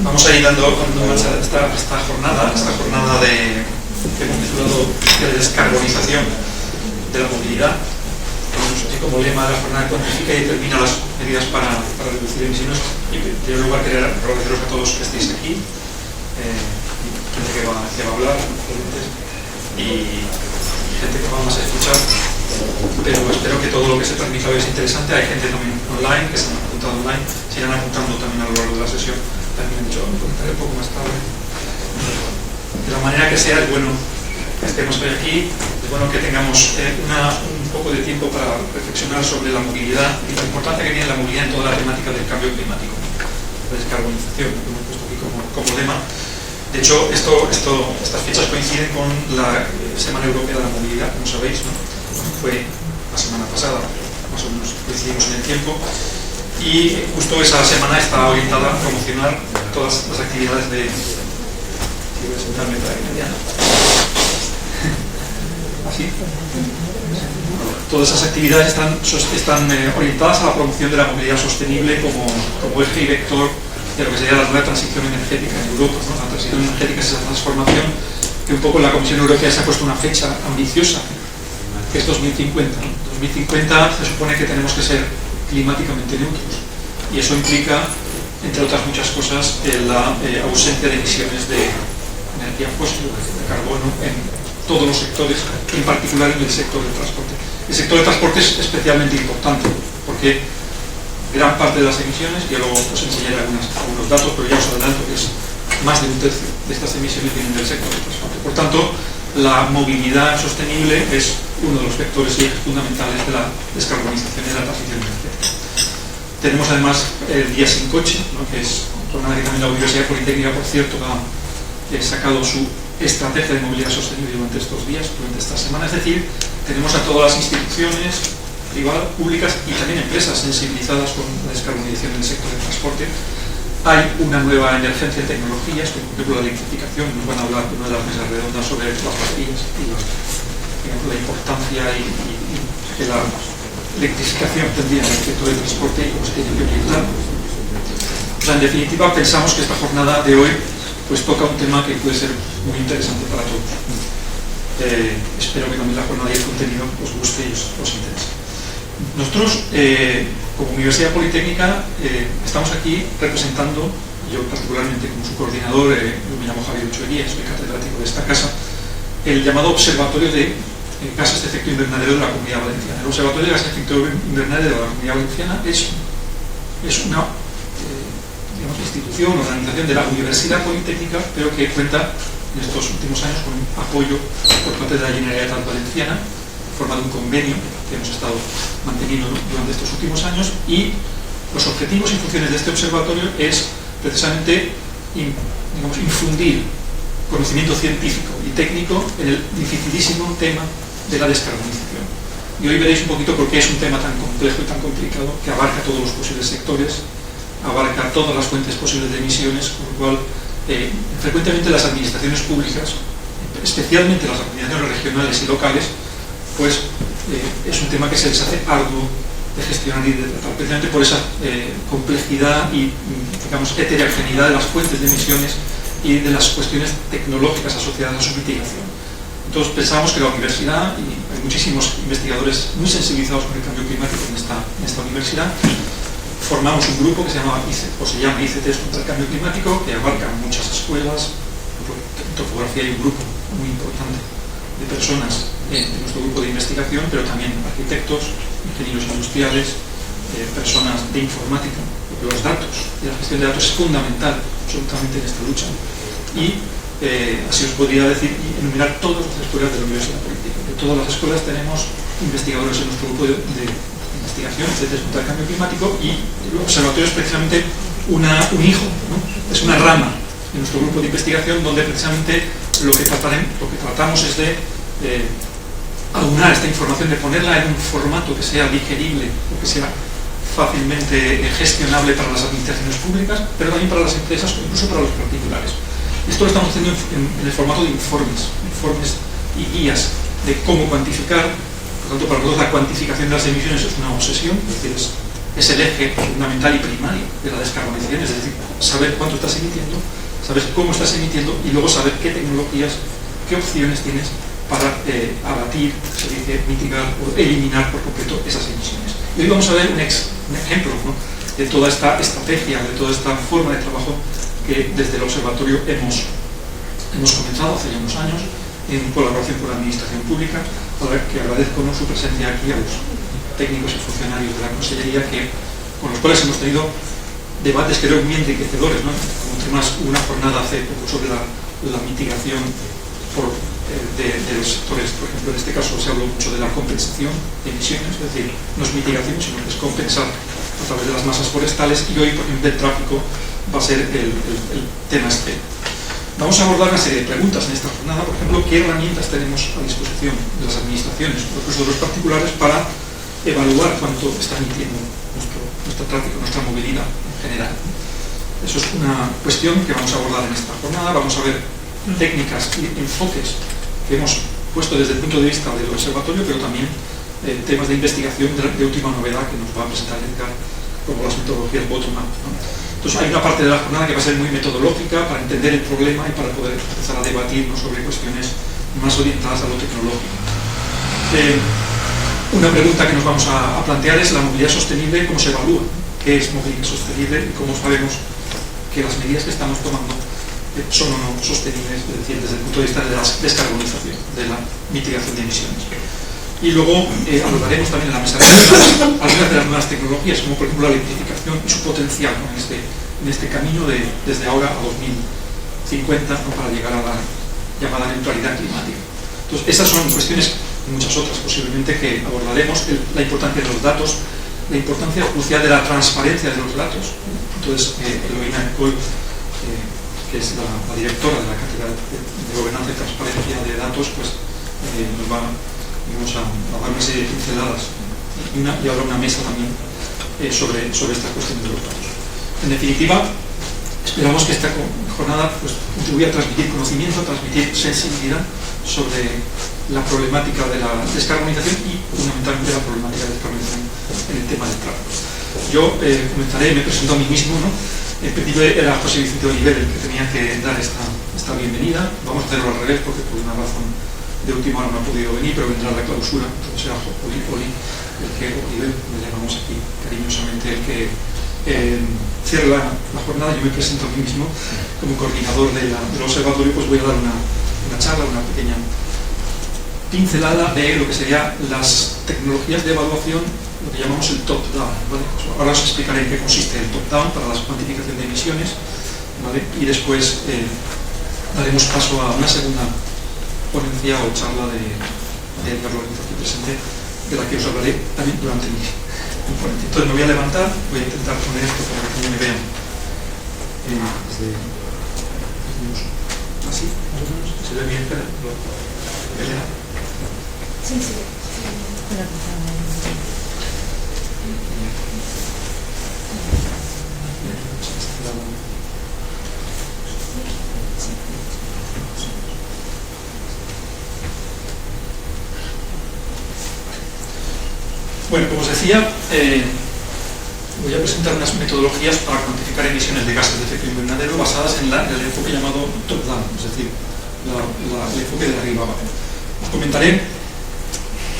Vamos a ir dando marcha a esta jornada que hemos titulado de descarbonización de la movilidad. Tenemos así como lema de la jornada: cuantifica y determina las medidas para reducir emisiones. Y en primer lugar quería agradeceros a todos que estéis aquí, gente que va a hablar, y gente que vamos a escuchar, pero espero que todo lo que se transmita hoy es interesante. Hay gente también online que se han apuntado online, se irán apuntando también a lo largo de la sesión. También he dicho, me comentaré un poco más tarde. De la manera que sea, es bueno que estemos hoy aquí, es bueno que tengamos un poco de tiempo para reflexionar sobre la movilidad y la importancia que tiene la movilidad en toda la temática del cambio climático, la descarbonización, que hemos puesto aquí como lema. De hecho, estas fechas coinciden con la Semana Europea de la Movilidad, como sabéis, ¿no? Fue la semana pasada, más o menos coincidimos en el tiempo, y justo esa semana está orientada a promocionar todas las actividades de... Voy a sentarme para que me vean. Así. Todas esas actividades están orientadas a la promoción de la movilidad sostenible como eje y vector de lo que sería la transición energética en Europa, ¿no? La transición energética es esa transformación que un poco la Comisión Europea se ha puesto una fecha ambiciosa, que es 2050. ¿no? 2050 se supone que tenemos que ser climáticamente neutros, y eso implica, entre otras muchas cosas, la ausencia de emisiones de energía fósil, de carbono, en todos los sectores, en particular en el sector del transporte. El sector del transporte es especialmente importante, porque gran parte de las emisiones, y luego os enseñaré algunos datos, pero ya os adelanto que es más de un tercio de estas emisiones vienen del sector del transporte. Por tanto, la movilidad sostenible es uno de los vectores y ejes fundamentales de la descarbonización y de la transición energética. Tenemos además el Día Sin Coche, ¿no? Que es jornada que también la Universidad Politécnica, por cierto, ha sacado su estrategia de movilidad sostenible durante estos días, durante esta semana. Es decir, tenemos a todas las instituciones privadas, públicas y también empresas sensibilizadas con la descarbonización en el sector del transporte. Hay una nueva emergencia de tecnologías, como por ejemplo la electrificación. Nos van a hablar de una de las mesas redondas sobre las baterías y la importancia y que la electrificación tendría en el sector del transporte y cómo se tiene que utilizar. O sea, en definitiva, pensamos que esta jornada de hoy pues toca un tema que puede ser muy interesante para todos. Espero que también la jornada y el contenido os guste y os interese. Nosotros, como Universidad Politécnica, estamos aquí representando, yo particularmente como su coordinador, yo me llamo Javier Ochoeguía, soy catedrático de esta casa, el llamado Observatorio de Gases de Efecto Invernadero de la Comunidad Valenciana. El Observatorio de Gases de Efecto Invernadero de la Comunidad Valenciana es una institución, organización de la Universidad Politécnica, pero que cuenta en estos últimos años con un apoyo por parte de la Generalitat Valenciana, formado un convenio que hemos estado manteniendo durante estos últimos años, y los objetivos y funciones de este observatorio es precisamente infundir conocimiento científico y técnico en el dificilísimo tema de la descarbonización. Y hoy veréis un poquito por qué es un tema tan complejo y tan complicado, que abarca todos los posibles sectores, abarca todas las fuentes posibles de emisiones, con lo cual frecuentemente las administraciones públicas, especialmente las administraciones regionales y locales, pues es un tema que se les hace arduo de gestionar y de tratar, precisamente por esa complejidad y, digamos, heterogeneidad de las fuentes de emisiones y de las cuestiones tecnológicas asociadas a su mitigación. Entonces pensamos que la universidad, y hay muchísimos investigadores muy sensibilizados con el cambio climático en esta universidad, formamos un grupo que se llama ICTs contra el cambio climático, que abarca muchas escuelas. En topografía hay un grupo muy importante de personas en nuestro grupo de investigación, pero también arquitectos, ingenieros industriales, personas de informática, porque los datos y la gestión de datos es fundamental absolutamente en esta lucha. Y así os podría decir y enumerar todas las escuelas de la Universidad Politécnica. De todas las escuelas tenemos investigadores en nuestro grupo de investigación, etcétera, contra el cambio climático, y el observatorio es precisamente un hijo, ¿no? Es una rama en nuestro grupo de investigación donde precisamente lo que tratamos es de aunar esta información, de ponerla en un formato que sea digerible o que sea fácilmente gestionable para las administraciones públicas, pero también para las empresas o incluso para los particulares. Esto lo estamos haciendo en el formato de informes y guías de cómo cuantificar. Por tanto, para nosotros la cuantificación de las emisiones es una obsesión, es decir, es es el eje fundamental y primario de la descarbonización, es decir, saber cuánto estás emitiendo, saber cómo estás emitiendo y luego saber qué tecnologías, qué opciones tienes para abatir, se dice, mitigar o eliminar por completo esas emisiones. Y hoy vamos a ver un ejemplo, ¿no?, de toda esta estrategia, de toda esta forma de trabajo que desde el observatorio hemos comenzado hace ya unos años en colaboración con la Administración Pública, para que agradezco, ¿no?, su presencia aquí a los técnicos y funcionarios de la Consellería, con los cuales hemos tenido debates, creo, muy enriquecedores, ¿no? Como tuvimos una jornada hace poco sobre la mitigación de los sectores, por ejemplo, en este caso se habló mucho de la compensación de emisiones, es decir, no es mitigación, sino que es compensar a través de las masas forestales, y hoy, por ejemplo, el tráfico va a ser el tema este. Vamos a abordar una serie de preguntas en esta jornada, por ejemplo, qué herramientas tenemos a disposición de las administraciones, incluso de los particulares, para evaluar cuánto está emitiendo nuestro tráfico, nuestra movilidad en general. Eso es una cuestión que vamos a abordar en esta jornada. Vamos a ver técnicas y enfoques que hemos puesto desde el punto de vista del observatorio, pero también temas de investigación de última novedad que nos va a presentar Edgar, como las metodologías bottom-up, ¿no? Entonces hay una parte de la jornada que va a ser muy metodológica para entender el problema y para poder empezar a debatirnos sobre cuestiones más orientadas a lo tecnológico. Una pregunta que nos vamos a plantear es la movilidad sostenible, ¿cómo se evalúa? ¿Qué es movilidad sostenible y cómo sabemos que las medidas que estamos tomando son o no sostenibles, es decir, desde el punto de vista de la descarbonización, de la mitigación de emisiones? Y luego abordaremos también en la mesa de algunas de las nuevas tecnologías, como por ejemplo la electrificación y su potencial, ¿no?, en este camino desde ahora a 2050, ¿no?, para llegar a la llamada neutralidad climática. Entonces, esas son cuestiones, muchas otras posiblemente, que abordaremos. La importancia de los datos, la importancia crucial de la transparencia de los datos. Entonces, Eloína Ecol, que es la directora de la Cátedra de Gobernanza y Transparencia de Datos, pues nos va a dar una serie de pinceladas y habrá una mesa también sobre esta cuestión de los datos. En definitiva, esperamos que esta jornada pues, contribuya a transmitir conocimiento, a transmitir sensibilidad sobre la problemática de la descarbonización y fundamentalmente la problemática de la descarbonización en el tema del tráfico. Yo comenzaré, me presento a mí mismo, ¿no? En principio era José Vicente Oliver el que tenía que dar esta bienvenida. Vamos a hacerlo al revés porque por una razón de última hora no ha podido venir, pero vendrá la clausura, entonces será Oli, el que Oliver, le llamamos aquí cariñosamente, el que cierre la jornada. Yo me presento a mí mismo como coordinador del observatorio, pues voy a dar una charla, una pequeña pincelada de lo que serían las tecnologías de evaluación, lo que llamamos el top-down, ¿vale? Pues ahora os explicaré en qué consiste el top-down para la cuantificación de emisiones, ¿vale? Y después daremos paso a una segunda ponencia o charla de Edgar Lorenzo aquí presente, de la que os hablaré también durante mi ponente. Entonces me voy a levantar, voy a intentar poner esto para que me vean así, más o menos. ¿Se ve bien, Elena? Sí, sí. Bueno, como os decía, voy a presentar unas metodologías para cuantificar emisiones de gases de efecto invernadero basadas en el enfoque llamado top-down, es decir, el enfoque de arriba abajo. Os comentaré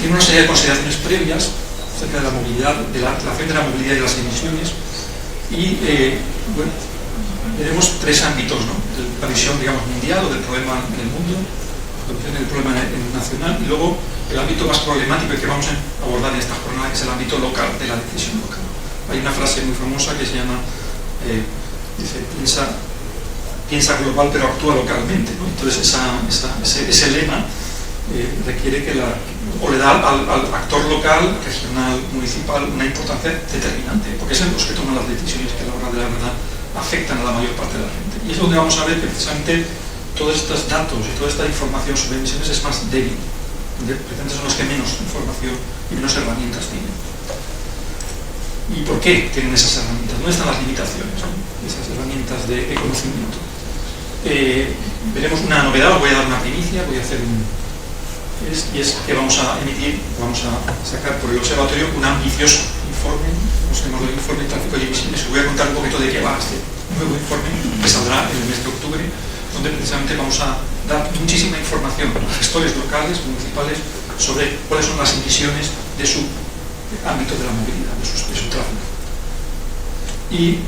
en una serie de consideraciones previas acerca de la movilidad, de la relación de la movilidad y las emisiones, y bueno, veremos tres ámbitos, ¿no? La visión, digamos, mundial o del problema en el mundo, la visión del problema nacional, y luego el ámbito más problemático que vamos a abordar en esta jornada, que es el ámbito local, de la decisión local. Hay una frase muy famosa que se llama, dice, piensa global pero actúa localmente, ¿no? Entonces ese lema requiere que le da al actor local, regional, municipal, una importancia determinante, porque es los que toman las decisiones que a la hora de la verdad afectan a la mayor parte de la gente. Y es donde vamos a ver que precisamente todos estos datos y toda esta información sobre emisiones es más débil. Precisamente son los que menos información y menos herramientas tienen. ¿Y por qué tienen esas herramientas? ¿Dónde están las limitaciones, ¿no?, esas herramientas de conocimiento? Veremos una novedad, os voy a dar una primicia, voy a hacer es que vamos a emitir, vamos a sacar por el observatorio un ambicioso informe, llamémoslo informe de tráfico y emisiones. Os voy a contar un poquito de qué va este nuevo informe que saldrá en el mes de octubre, donde precisamente vamos a dar muchísima información a los gestores locales, municipales, sobre cuáles son las emisiones de su ámbito de la movilidad, de su tráfico. Y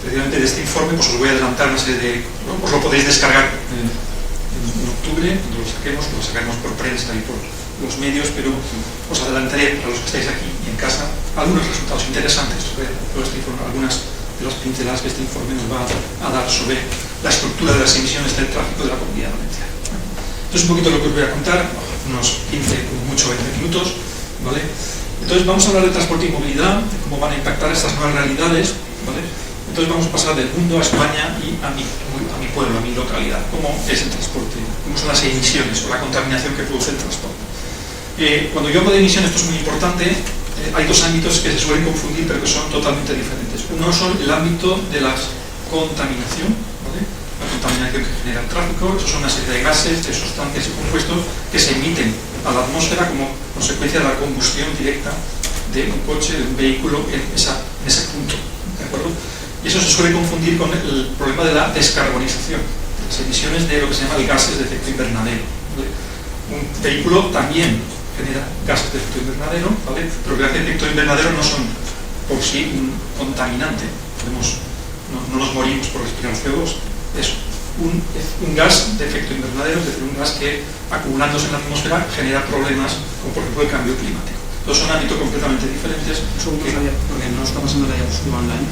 precisamente de este informe pues os voy a adelantar una serie de... os lo podéis descargar en octubre, cuando lo sacaremos por prensa y por los medios, pero os adelantaré a los que estáis aquí y en casa algunos resultados interesantes sobre todo este informe, algunas de las pinceladas que este informe nos va a dar sobre la estructura de las emisiones del tráfico de la Comunidad Valenciana. Entonces un poquito lo que os voy a contar, unos 15, como mucho 20 minutos, ¿vale? Entonces vamos a hablar de transporte y movilidad, de cómo van a impactar estas nuevas realidades, ¿vale? Entonces vamos a pasar del mundo a España y a mi pueblo, a mi localidad. ¿Cómo es el transporte? ¿Cómo son las emisiones o la contaminación que produce el transporte? Cuando yo hablo de emisiones, esto es muy importante, hay dos ámbitos que se suelen confundir pero que son totalmente diferentes. Uno son el ámbito de la contaminación, ¿vale? La contaminación que genera el tráfico, eso son una serie de gases, de sustancias y compuestos que se emiten a la atmósfera como consecuencia de la combustión directa de un coche, de un vehículo en ese punto, ¿de acuerdo? Y eso se suele confundir con el problema de la descarbonización, las emisiones de lo que se llama gases de efecto invernadero, ¿vale? Un vehículo también genera gases de efecto invernadero, ¿vale? Pero los gases de efecto invernadero no son por sí un contaminante, no nos morimos por respirar CO2, es un gas de efecto invernadero, es decir, un gas que acumulándose en la atmósfera genera problemas como por ejemplo el cambio climático. Entonces son ámbitos completamente diferentes. Porque no está pasando la diapositiva online.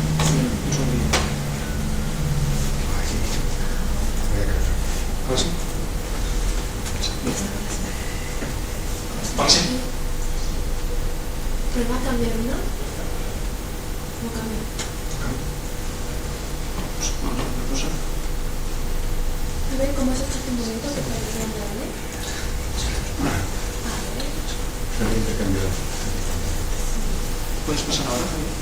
Ahora sí. Vale, sí. ¿Pero va a cambiar una? No cambia. Una cosa. A ver, ¿cómo has hecho este momento que parece amable? ¿Puedes pasar ahora, Javier?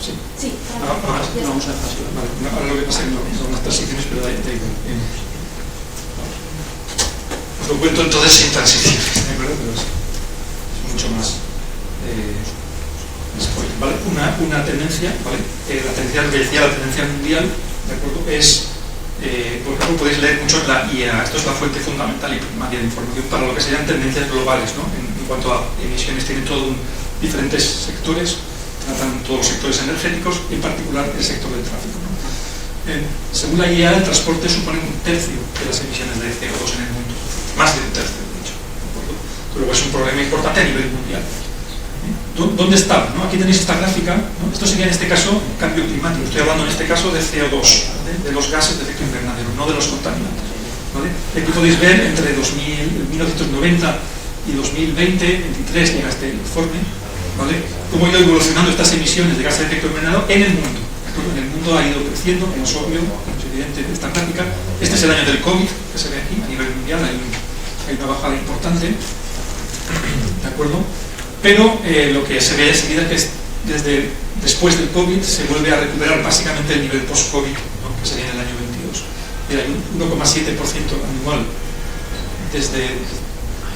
Sí. Sí, Ahora sí. ya Vamos a está. dejar así. Vale, ahora lo que pasa es que no son unas transiciones, pero de ahí. Os lo cuento entonces sin transiciones, ¿de acuerdo? Pero es mucho más spoiler, ¿vale? Una tendencia, ¿vale? La tendencia, lo que decía, la tendencia mundial, ¿de acuerdo? Es, por ejemplo, podéis leer mucho en la IEA, esto es la fuente fundamental y primaria de información para lo que serían tendencias globales, ¿no? En cuanto a emisiones, tienen diferentes sectores, tratan todos los sectores energéticos, en particular el sector del tráfico, ¿no? Según la IEA, el transporte supone 1/3 de las emisiones de CO2 en el mundo, más de 1/3, de hecho, ¿de acuerdo? Luego es un problema importante a nivel mundial. ¿Dónde está? ¿No? Aquí tenéis esta gráfica, ¿no? Esto sería en este caso cambio climático, estoy hablando en este caso de CO2, ¿vale? De los gases de efecto invernadero, no de los contaminantes, ¿vale? Aquí podéis ver entre 1990 y 2020-23 llega este informe, ¿vale? Cómo ha ido evolucionando estas emisiones de gases de efecto invernadero en el mundo. En el mundo ha ido creciendo, como es obvio, como es evidente de esta gráfica. Este es el año del COVID, que se ve aquí, a nivel mundial hay una bajada importante, ¿de acuerdo? Pero lo que se ve enseguida es que después del COVID se vuelve a recuperar básicamente el nivel post-COVID, ¿no? Que sería en el año 22. Hay un 1,7% anual desde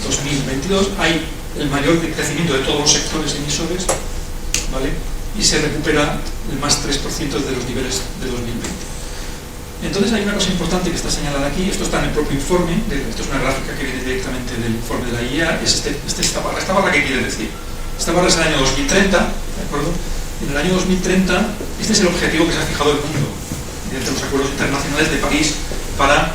2022. Hay el mayor crecimiento de todos los sectores emisores, ¿vale? Y se recupera el más 3% de los niveles de 2020. Entonces hay una cosa importante que está señalada aquí, esto está en el propio informe, esto es una gráfica que viene directamente del informe de la IEA, es esta barra. ¿Esta barra qué quiere decir? Esta barra es el año 2030, ¿de acuerdo? En el año 2030, este es el objetivo que se ha fijado el mundo, mediante los acuerdos internacionales de París, para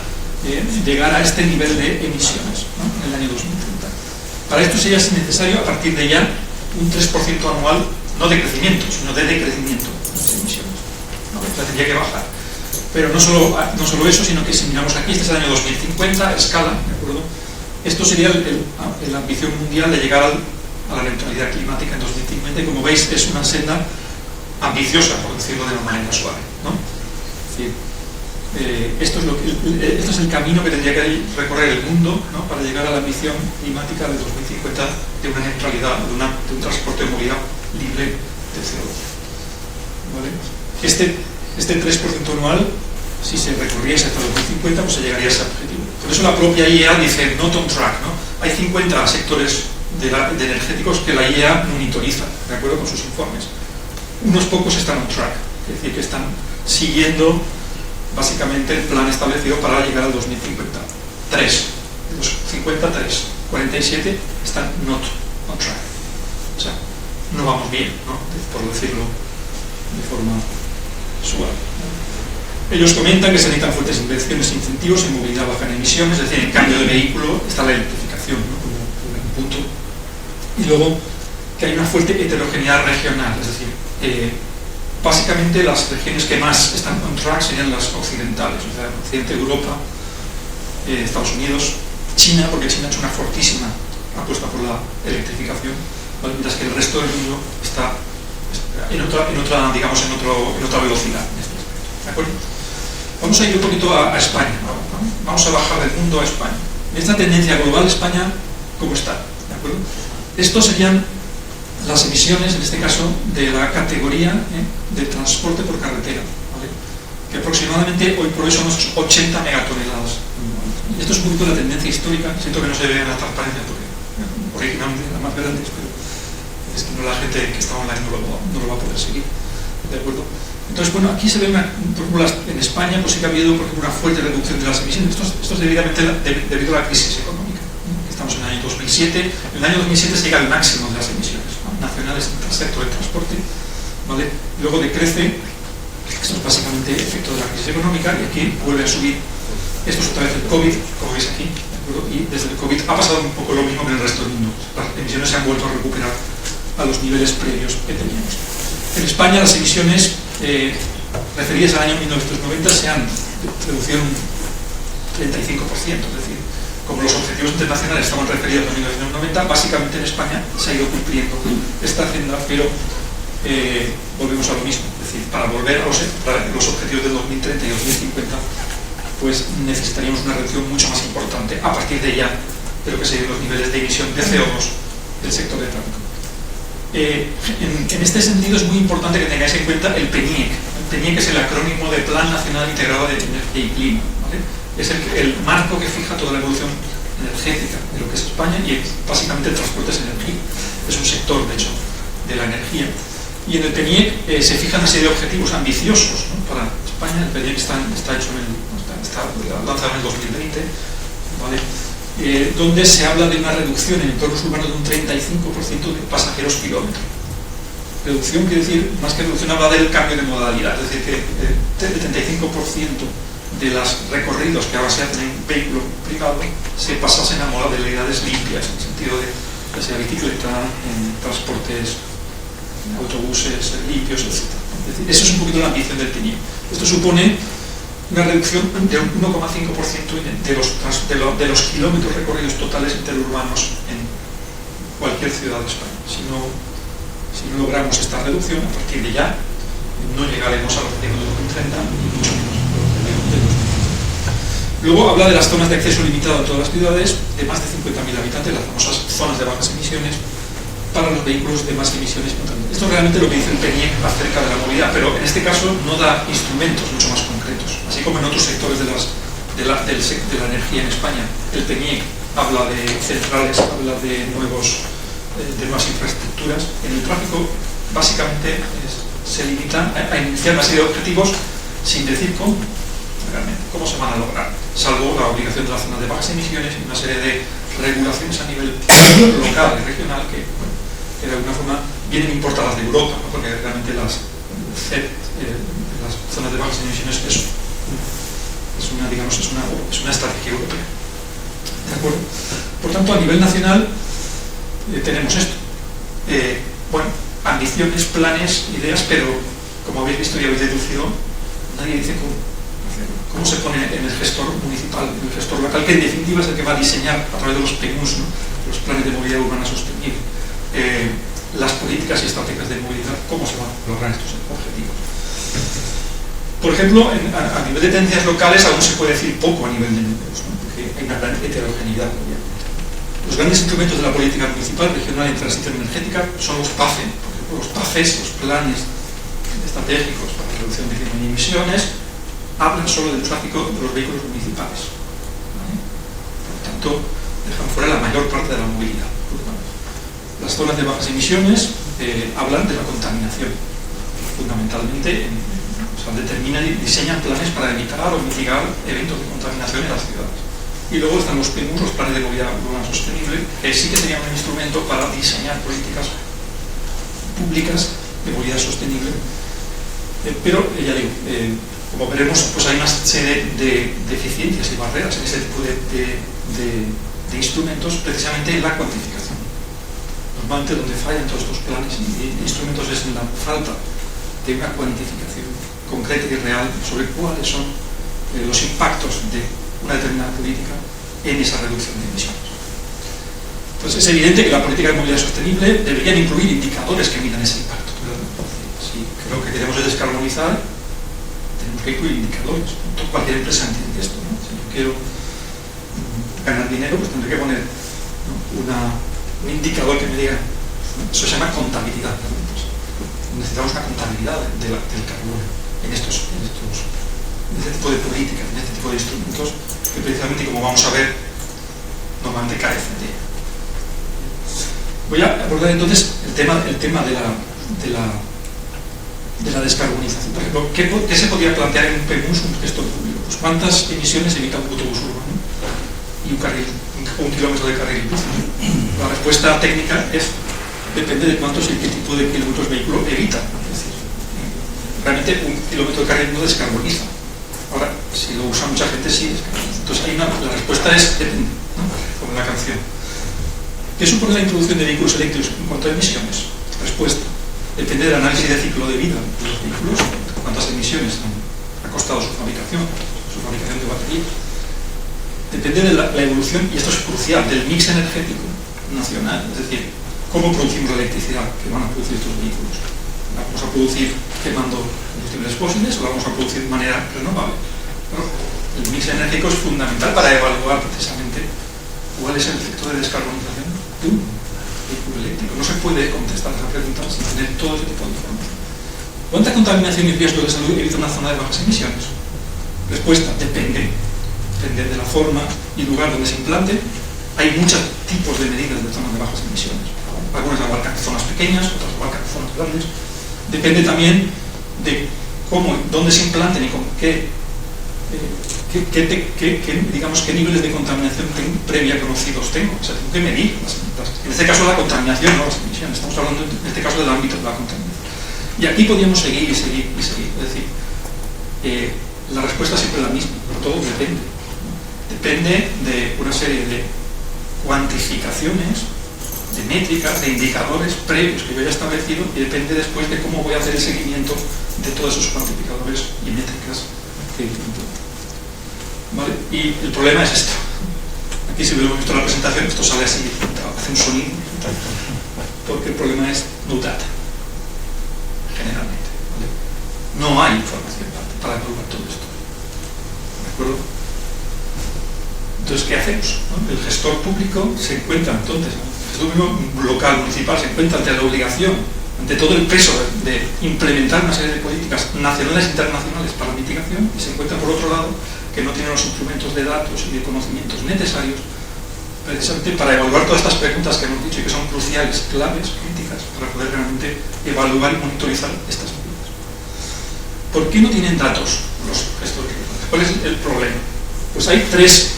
llegar a este nivel de emisiones, ¿no? En el año 2030. Para esto sería necesario, a partir de ya, un 3% anual, no de crecimiento, sino de decrecimiento de las emisiones. ¿No? O sea, tendría que bajar. Pero no solo eso, sino que si miramos aquí, este es el año 2050, escala, ¿de acuerdo? Esto sería la ambición mundial de llegar a la neutralidad climática en 2050, y como veis es una senda ambiciosa, por decirlo de una manera suave, ¿no? Es decir, esto es el camino que tendría que recorrer el mundo, ¿no? Para llegar a la ambición climática de 2050 de una neutralidad, de un transporte de movilidad libre de CO2. ¿Vale? Este 3% anual, si se recorriese hasta 2050, pues se llegaría a ese objetivo. Por eso la propia IEA dice not on track, ¿no? hay 50 sectores de energéticos que la IEA monitoriza, de acuerdo con sus informes. Unos pocos están on track, es decir, que están siguiendo básicamente el plan establecido para llegar al 2050. 3, de los 53, 47 están not on track. O sea, no vamos bien, ¿no? Por decirlo de forma suave. Ellos comentan que se necesitan fuertes inversiones e incentivos en movilidad baja en emisiones, es decir, en cambio de vehículo está la electrificación, ¿no? como un punto. Y luego que hay una fuerte heterogeneidad regional, es decir, básicamente las regiones que más están on track serían las occidentales, o sea, Occidente, Europa, Estados Unidos, China, porque China ha hecho una fortísima apuesta por la electrificación, ¿vale? Mientras que el resto del mundo está en otra velocidad. ¿De acuerdo? Vamos a ir un poquito a España, ¿no? Vamos a bajar del mundo a España. Esta tendencia global, España, ¿cómo está? ¿De acuerdo? Estos serían las emisiones, en este caso, de la categoría de transporte por carretera, ¿vale? Que aproximadamente hoy por hoy son unos 80 megatoneladas. Y esto es un poquito la tendencia histórica. Siento que no se ve en la transparencia porque originalmente era más grande, pero es que no, la gente que está online no lo va a poder seguir. ¿De acuerdo? Entonces, bueno, aquí se ve, por ejemplo, en España pues sí que ha habido, por ejemplo, una fuerte reducción de las emisiones. Esto es debido a la crisis económica. Estamos en el año 2007. En el año 2007 se llega al máximo de las emisiones, ¿no? Nacionales en el sector del transporte, ¿vale? Luego decrece. Esto es básicamente efecto de la crisis económica y aquí vuelve a subir. Esto es otra vez el COVID, como veis aquí, ¿de acuerdo? Y desde el COVID ha pasado un poco lo mismo que en el resto del mundo. Las emisiones se han vuelto a recuperar a los niveles previos que teníamos. En España las emisiones referidas al año 1990 se han reducido un 35%, es decir, como los objetivos internacionales estaban referidos a 1990, básicamente en España se ha ido cumpliendo esta agenda, pero volvemos a lo mismo, es decir, para volver a los objetivos del 2030 y 2050, pues necesitaríamos una reducción mucho más importante a partir de ya de lo que serían los niveles de emisión de CO2 del sector de tráfico. En este sentido es muy importante que tengáis en cuenta el PNIEC. El PNIEC es el acrónimo de Plan Nacional Integrado de Energía y Clima, ¿vale? Es el marco que fija toda la evolución energética de lo que es España y básicamente el transporte es energía. Es un sector, de hecho, de la energía. Y en el PNIEC se fijan una serie de objetivos ambiciosos, ¿no? Para España. El PNIEC está lanzado en el 2020, ¿vale? Donde se habla de una reducción en entornos urbanos de un 35% de pasajeros kilómetro. Reducción quiere decir, más que reducción, habla del cambio de modalidad, es decir, que el 35% de los recorridos que ahora se hacen en vehículo privado se pasasen a modalidades limpias, en el sentido de que sea bicicleta, en transportes, en autobuses limpios, etc. Es decir, eso es un poquito la ambición del PNIEC. Esto supone una reducción de un 1,5% de los kilómetros recorridos totales interurbanos en cualquier ciudad de España. Si no logramos esta reducción, a partir de ya no llegaremos al objetivo de 2030 y mucho menos al objetivo de 2030. Luego habla de las zonas de acceso limitado en todas las ciudades de más de 50.000 habitantes, las famosas zonas de bajas emisiones, para los vehículos de más emisiones. Esto es realmente lo que dice el PNIEC acerca de la movilidad, pero en este caso no da instrumentos mucho más concretos. Así como en otros sectores de la energía en España, el PNIEC habla de centrales, habla de nuevas infraestructuras. En el tráfico, básicamente, se limita a iniciar una serie de objetivos sin decir cómo se van a lograr, salvo la obligación de las zonas de bajas emisiones y una serie de regulaciones a nivel local y regional que de alguna forma vienen importadas de Europa, ¿no? Porque realmente las zonas de bajas emisiones es una estrategia europea. ¿De acuerdo? Por tanto, a nivel nacional tenemos esto. Ambiciones, planes, ideas, pero como habéis visto y habéis deducido, nadie dice cómo se pone en el gestor municipal, en el gestor local, que en definitiva es el que va a diseñar a través de los PNUs, ¿no? Los planes de movilidad urbana sostenible, las políticas y estrategias de movilidad, cómo se van a lograr estos objetivos. Por ejemplo, a nivel de tendencias locales aún se puede decir poco a nivel de números, ¿no? Porque hay una gran heterogeneidad, obviamente. Los grandes instrumentos de la política municipal, regional y de transición energética son los PACE, por ejemplo, los PACES, los planes estratégicos para la reducción de emisiones, hablan solo del tráfico de los vehículos municipales, ¿vale? Por lo tanto, dejan fuera la mayor parte de la movilidad urbana. Las zonas de bajas emisiones hablan de la contaminación, fundamentalmente, determinan y diseñan planes para evitar o mitigar eventos de contaminación en las ciudades. Y luego están los PMUs, los planes de movilidad urbana sostenible, que sí que serían un instrumento para diseñar políticas públicas de movilidad sostenible. Pero, ya digo, como veremos, pues hay una serie de deficiencias y barreras en ese tipo de instrumentos, precisamente en la cuantificación. Normalmente donde fallan todos estos planes y instrumentos es en la falta de una cuantificación concreta y real sobre cuáles son los impactos de una determinada política en esa reducción de emisiones. Entonces es evidente que la política de movilidad sostenible debería incluir indicadores que midan ese impacto, ¿verdad? Si lo que queremos es descarbonizar, tenemos que incluir indicadores. Cualquier empresa entiende esto, ¿no? Si yo quiero ganar dinero, pues tendré que poner, ¿no?, un indicador que me diga, ¿no? Eso se llama contabilidad, ¿no? Pues necesitamos una contabilidad del carbono en este tipo de políticas, en este tipo de instrumentos que precisamente, como vamos a ver, normalmente carecen de ello. Voy a abordar entonces el tema de la descarbonización. Por ejemplo, ¿qué se podría plantear en un PMUS, un gestor público? Pues ¿cuántas emisiones evita un autobús urbano y un kilómetro de carril bici? La respuesta técnica depende de cuántos y qué tipo de kilómetros vehículo evita. Es decir, realmente un kilómetro de carril no descarboniza. Ahora, si lo usa mucha gente, sí descarboniza. Entonces la respuesta es depende, ¿no? Como en la canción. ¿Qué supone la introducción de vehículos eléctricos en cuanto a emisiones? Respuesta: depende del análisis de ciclo de vida de los vehículos, cuántas emisiones ha costado su fabricación de batería. Depende de la evolución, y esto es crucial, del mix energético nacional, es decir, cómo producimos la electricidad que van a producir estos vehículos. ¿La vamos a producir quemando combustibles fósiles o la vamos a producir de manera renovable? Bueno, el mix energético es fundamental para evaluar precisamente cuál es el efecto de descarbonización de un vehículo eléctrico. No se puede contestar esa pregunta sin tener todo ese tipo de información. ¿Cuánta contaminación y riesgo de salud evita una zona de bajas emisiones? Respuesta: depende de la forma y lugar donde se implante. Hay muchos tipos de medidas de zonas de bajas emisiones. Algunas abarcan zonas pequeñas, otras abarcan zonas grandes. Depende también de dónde se implanten y con qué niveles de contaminación previa conocidos tengo. O sea, tengo que medir en este caso la contaminación, no las emisiones. Estamos hablando en este caso del ámbito de la contaminación. Y aquí podríamos seguir y seguir y seguir. Es decir, la respuesta es siempre la misma, pero todo depende. Depende de una serie de cuantificaciones, de métricas, de indicadores previos que yo haya establecido, y depende después de cómo voy a hacer el seguimiento de todos esos cuantificadores y métricas que implemento. ¿Vale? Y el problema es esto. Aquí, si lo hemos visto en la presentación, esto sale así, hace un sonido, porque el problema es no data, generalmente. ¿Vale? No hay información para evaluar todo esto. ¿De acuerdo? Entonces, ¿qué hacemos? ¿No? El gestor público se encuentra entonces, el gestor público local, municipal, se encuentra ante la obligación, ante todo el peso de implementar una serie de políticas nacionales e internacionales para la mitigación, y se encuentra, por otro lado, que no tiene los instrumentos de datos y de conocimientos necesarios precisamente para evaluar todas estas preguntas que hemos dicho y que son cruciales, claves, críticas, para poder realmente evaluar y monitorizar estas medidas. ¿Por qué no tienen datos los gestores locales? ¿Cuál es el problema? Pues hay tres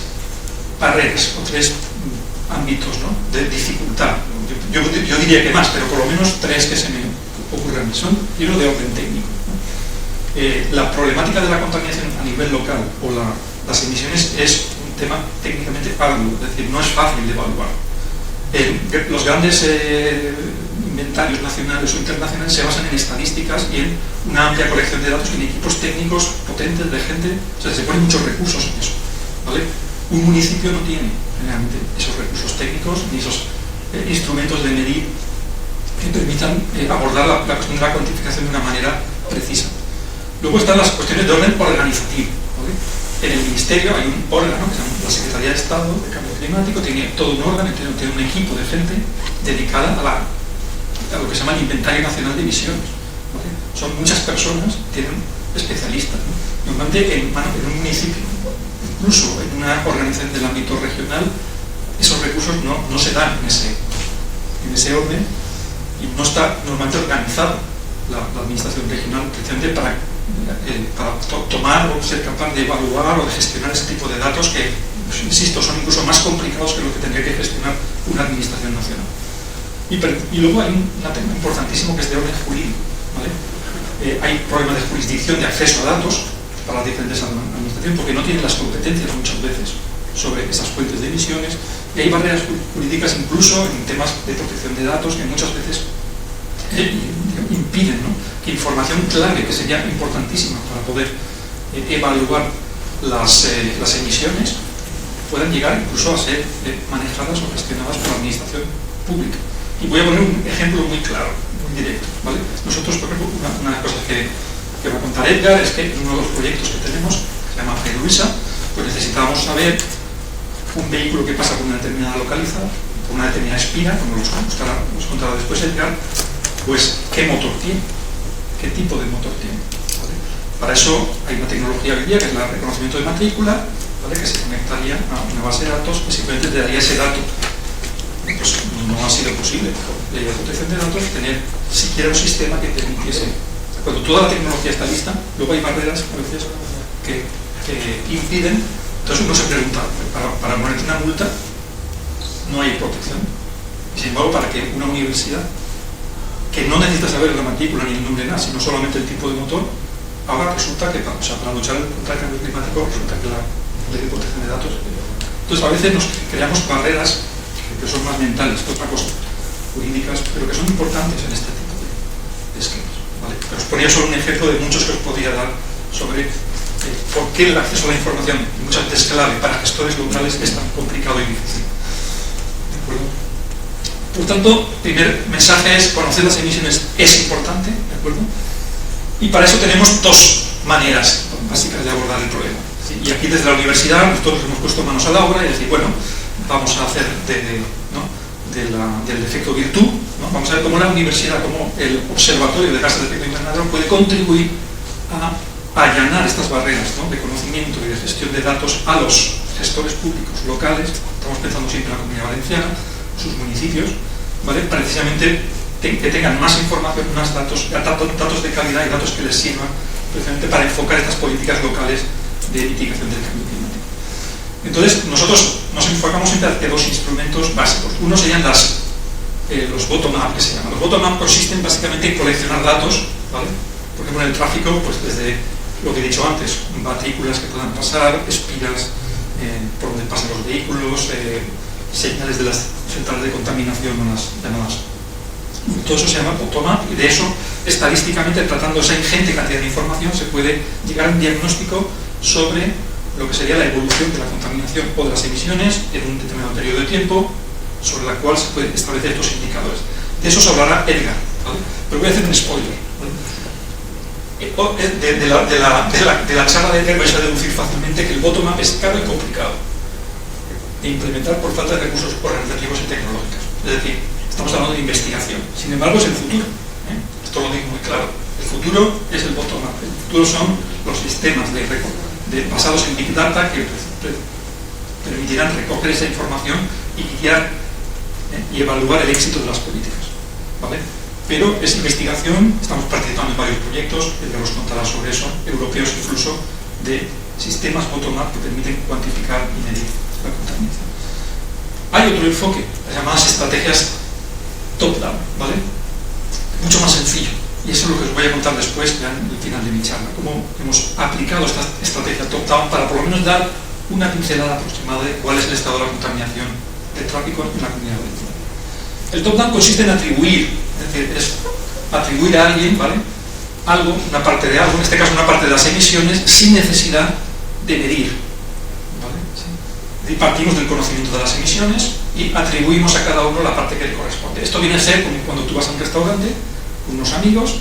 barreras o tres ámbitos, ¿no?, de dificultad. Yo diría que más, pero por lo menos tres que se me ocurren. Son libros de orden técnico, ¿no? La problemática de la contaminación a nivel local o las emisiones es un tema técnicamente arduo, es decir, no es fácil de evaluar. Los grandes inventarios nacionales o internacionales se basan en estadísticas y en una amplia colección de datos y en equipos técnicos potentes de gente, o sea, se ponen muchos recursos en eso, ¿vale? Un municipio no tiene generalmente esos recursos técnicos ni esos instrumentos de medir que permitan abordar la cuestión de la cuantificación de una manera precisa. Luego están las cuestiones de orden organizativo, ¿vale? En el Ministerio hay un órgano que se llama la Secretaría de Estado de Cambio Climático, tiene todo un órgano, tiene un equipo de gente dedicada a lo que se llama el Inventario Nacional de Emisiones, ¿vale? Son muchas personas, tienen especialistas, ¿no? Normalmente en un municipio, incluso en una organización del ámbito regional, esos recursos no se dan en ese orden y no está normalmente organizado la administración regional precisamente para tomar o ser capaz de evaluar o de gestionar ese tipo de datos que, pues, insisto, son incluso más complicados que lo que tendría que gestionar una administración nacional. Y luego hay un tema importantísimo que es de orden jurídico, ¿vale? Hay problemas de jurisdicción, de acceso a datos para las diferentes administraciones porque no tienen las competencias muchas veces sobre esas fuentes de emisiones y hay barreras jurídicas incluso en temas de protección de datos que muchas veces impiden, ¿no?, que información clave, que sería importantísima para poder evaluar las emisiones, puedan llegar incluso a ser manejadas o gestionadas por la administración pública. Y voy a poner un ejemplo muy claro, muy directo, ¿vale? Nosotros, por ejemplo, una de las cosas que va a contar Edgar es que en uno de los proyectos que tenemos, que se llama Luisa, pues necesitábamos saber un vehículo que pasa por una determinada localización, por una determinada espina, como nos contará después Edgar, pues qué motor tiene, qué tipo de motor tiene, ¿vale? Para eso hay una tecnología hoy día que es el reconocimiento de matrícula, ¿vale?, que se conectaría a una base de datos que simplemente te daría ese dato. Pues no ha sido posible, por ley de protección de datos, tener siquiera un sistema que permitiese. Cuando toda la tecnología está lista, luego hay barreras a veces que impiden. Entonces uno se pregunta, para ponerte una multa no hay protección. Y sin embargo, para que una universidad que no necesita saber la matrícula ni el nombre nada, sino solamente el tipo de motor, ahora resulta que para luchar contra el cambio climático resulta que la ley de protección de datos. Entonces a veces nos creamos barreras que son más mentales que otra cosa, jurídicas, pero que son importantes en este tipo de esquemas, ¿vale? Pero os ponía solo un ejemplo de muchos que os podría dar sobre por qué el acceso a la información, muchas veces clave para gestores locales, es tan complicado y difícil. ¿De acuerdo? Por tanto, el primer mensaje es conocer las emisiones es importante, ¿de acuerdo? Y para eso tenemos dos maneras básicas de abordar el problema. ¿Sí? Y aquí desde la universidad nosotros hemos puesto manos a la obra y decir, bueno, vamos a hacer del efecto virtud, ¿no? Vamos a ver cómo la universidad, cómo el observatorio de gases de efecto invernadero puede contribuir a allanar estas barreras, ¿no?, de conocimiento y de gestión de datos a los gestores públicos locales. Estamos pensando siempre en la Comunidad Valenciana, sus municipios, ¿vale?, precisamente que tengan más información, más datos de calidad y datos que les sirvan precisamente para enfocar estas políticas locales de mitigación del cambio climático. Entonces, nosotros nos enfocamos siempre hacia dos instrumentos básicos. Uno serían los bottom-up, que se llaman. Los bottom-up consisten básicamente en coleccionar datos, ¿vale? Por ejemplo, en el tráfico, pues desde lo que he dicho antes, matrículas que puedan pasar, espiras por donde pasan los vehículos, señales de las centrales de contaminación o las llamadas. Todo eso se llama bottom-up y de eso, estadísticamente, tratando esa ingente cantidad de información, se puede llegar a un diagnóstico sobre lo que sería la evolución de la contaminación o de las emisiones en un determinado periodo de tiempo, sobre la cual se pueden establecer estos indicadores. De eso se hablará Edgar, ¿vale? Pero voy a hacer un spoiler, ¿vale? De la charla de Edgar vais a deducir fácilmente que el bottom-up es caro y complicado de implementar por falta de recursos organizativos y tecnológicos. Es decir, estamos hablando de investigación. Sin embargo, es el futuro, ¿eh? Esto lo digo muy claro. El futuro es el bottom-up. El futuro son los sistemas basados en Big Data que permitirán recoger esa información y guiar y evaluar el éxito de las políticas, ¿vale? Pero es investigación, estamos participando en varios proyectos, él nos contará sobre eso, europeos incluso, de sistemas bottom-up que permiten cuantificar y medir la contaminación. Hay otro enfoque, las llamadas estrategias top-down, ¿vale? Mucho más sencillo. Y eso es lo que os voy a contar después, ya en el final de mi charla, cómo hemos aplicado esta estrategia top-down para por lo menos dar una pincelada aproximada de cuál es el estado de la contaminación del tráfico en la Comunidad Valenciana. El top-down consiste en atribuir, es decir, es atribuir a alguien, ¿vale?, algo, una parte de algo, en este caso una parte de las emisiones, sin necesidad de medir, ¿vale? Sí. Y partimos del conocimiento de las emisiones y atribuimos a cada uno la parte que le corresponde. Esto viene a ser como cuando tú vas a un restaurante con unos amigos,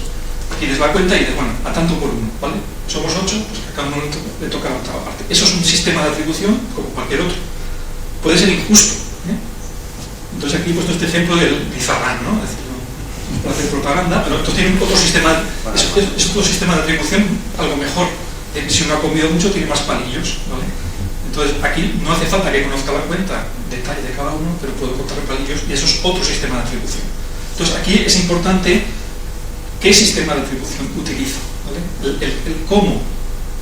tienes la cuenta y dices, bueno, a tanto por uno, ¿vale? Somos 8, pues a cada uno le toca la otra parte. Eso es un sistema de atribución como cualquier otro. Puede ser injusto, ¿eh? Entonces aquí he puesto este ejemplo del pizarrán, ¿no? Es decir, no para hacer propaganda, pero esto tiene otro sistema, es otro sistema de atribución algo mejor. Si uno ha comido mucho tiene más palillos, ¿vale? Entonces, aquí no hace falta que conozca la cuenta detalle de cada uno, pero puedo contar palillos y eso es otro sistema de atribución. Entonces, aquí es importante qué sistema de atribución utilizo, ¿vale? El cómo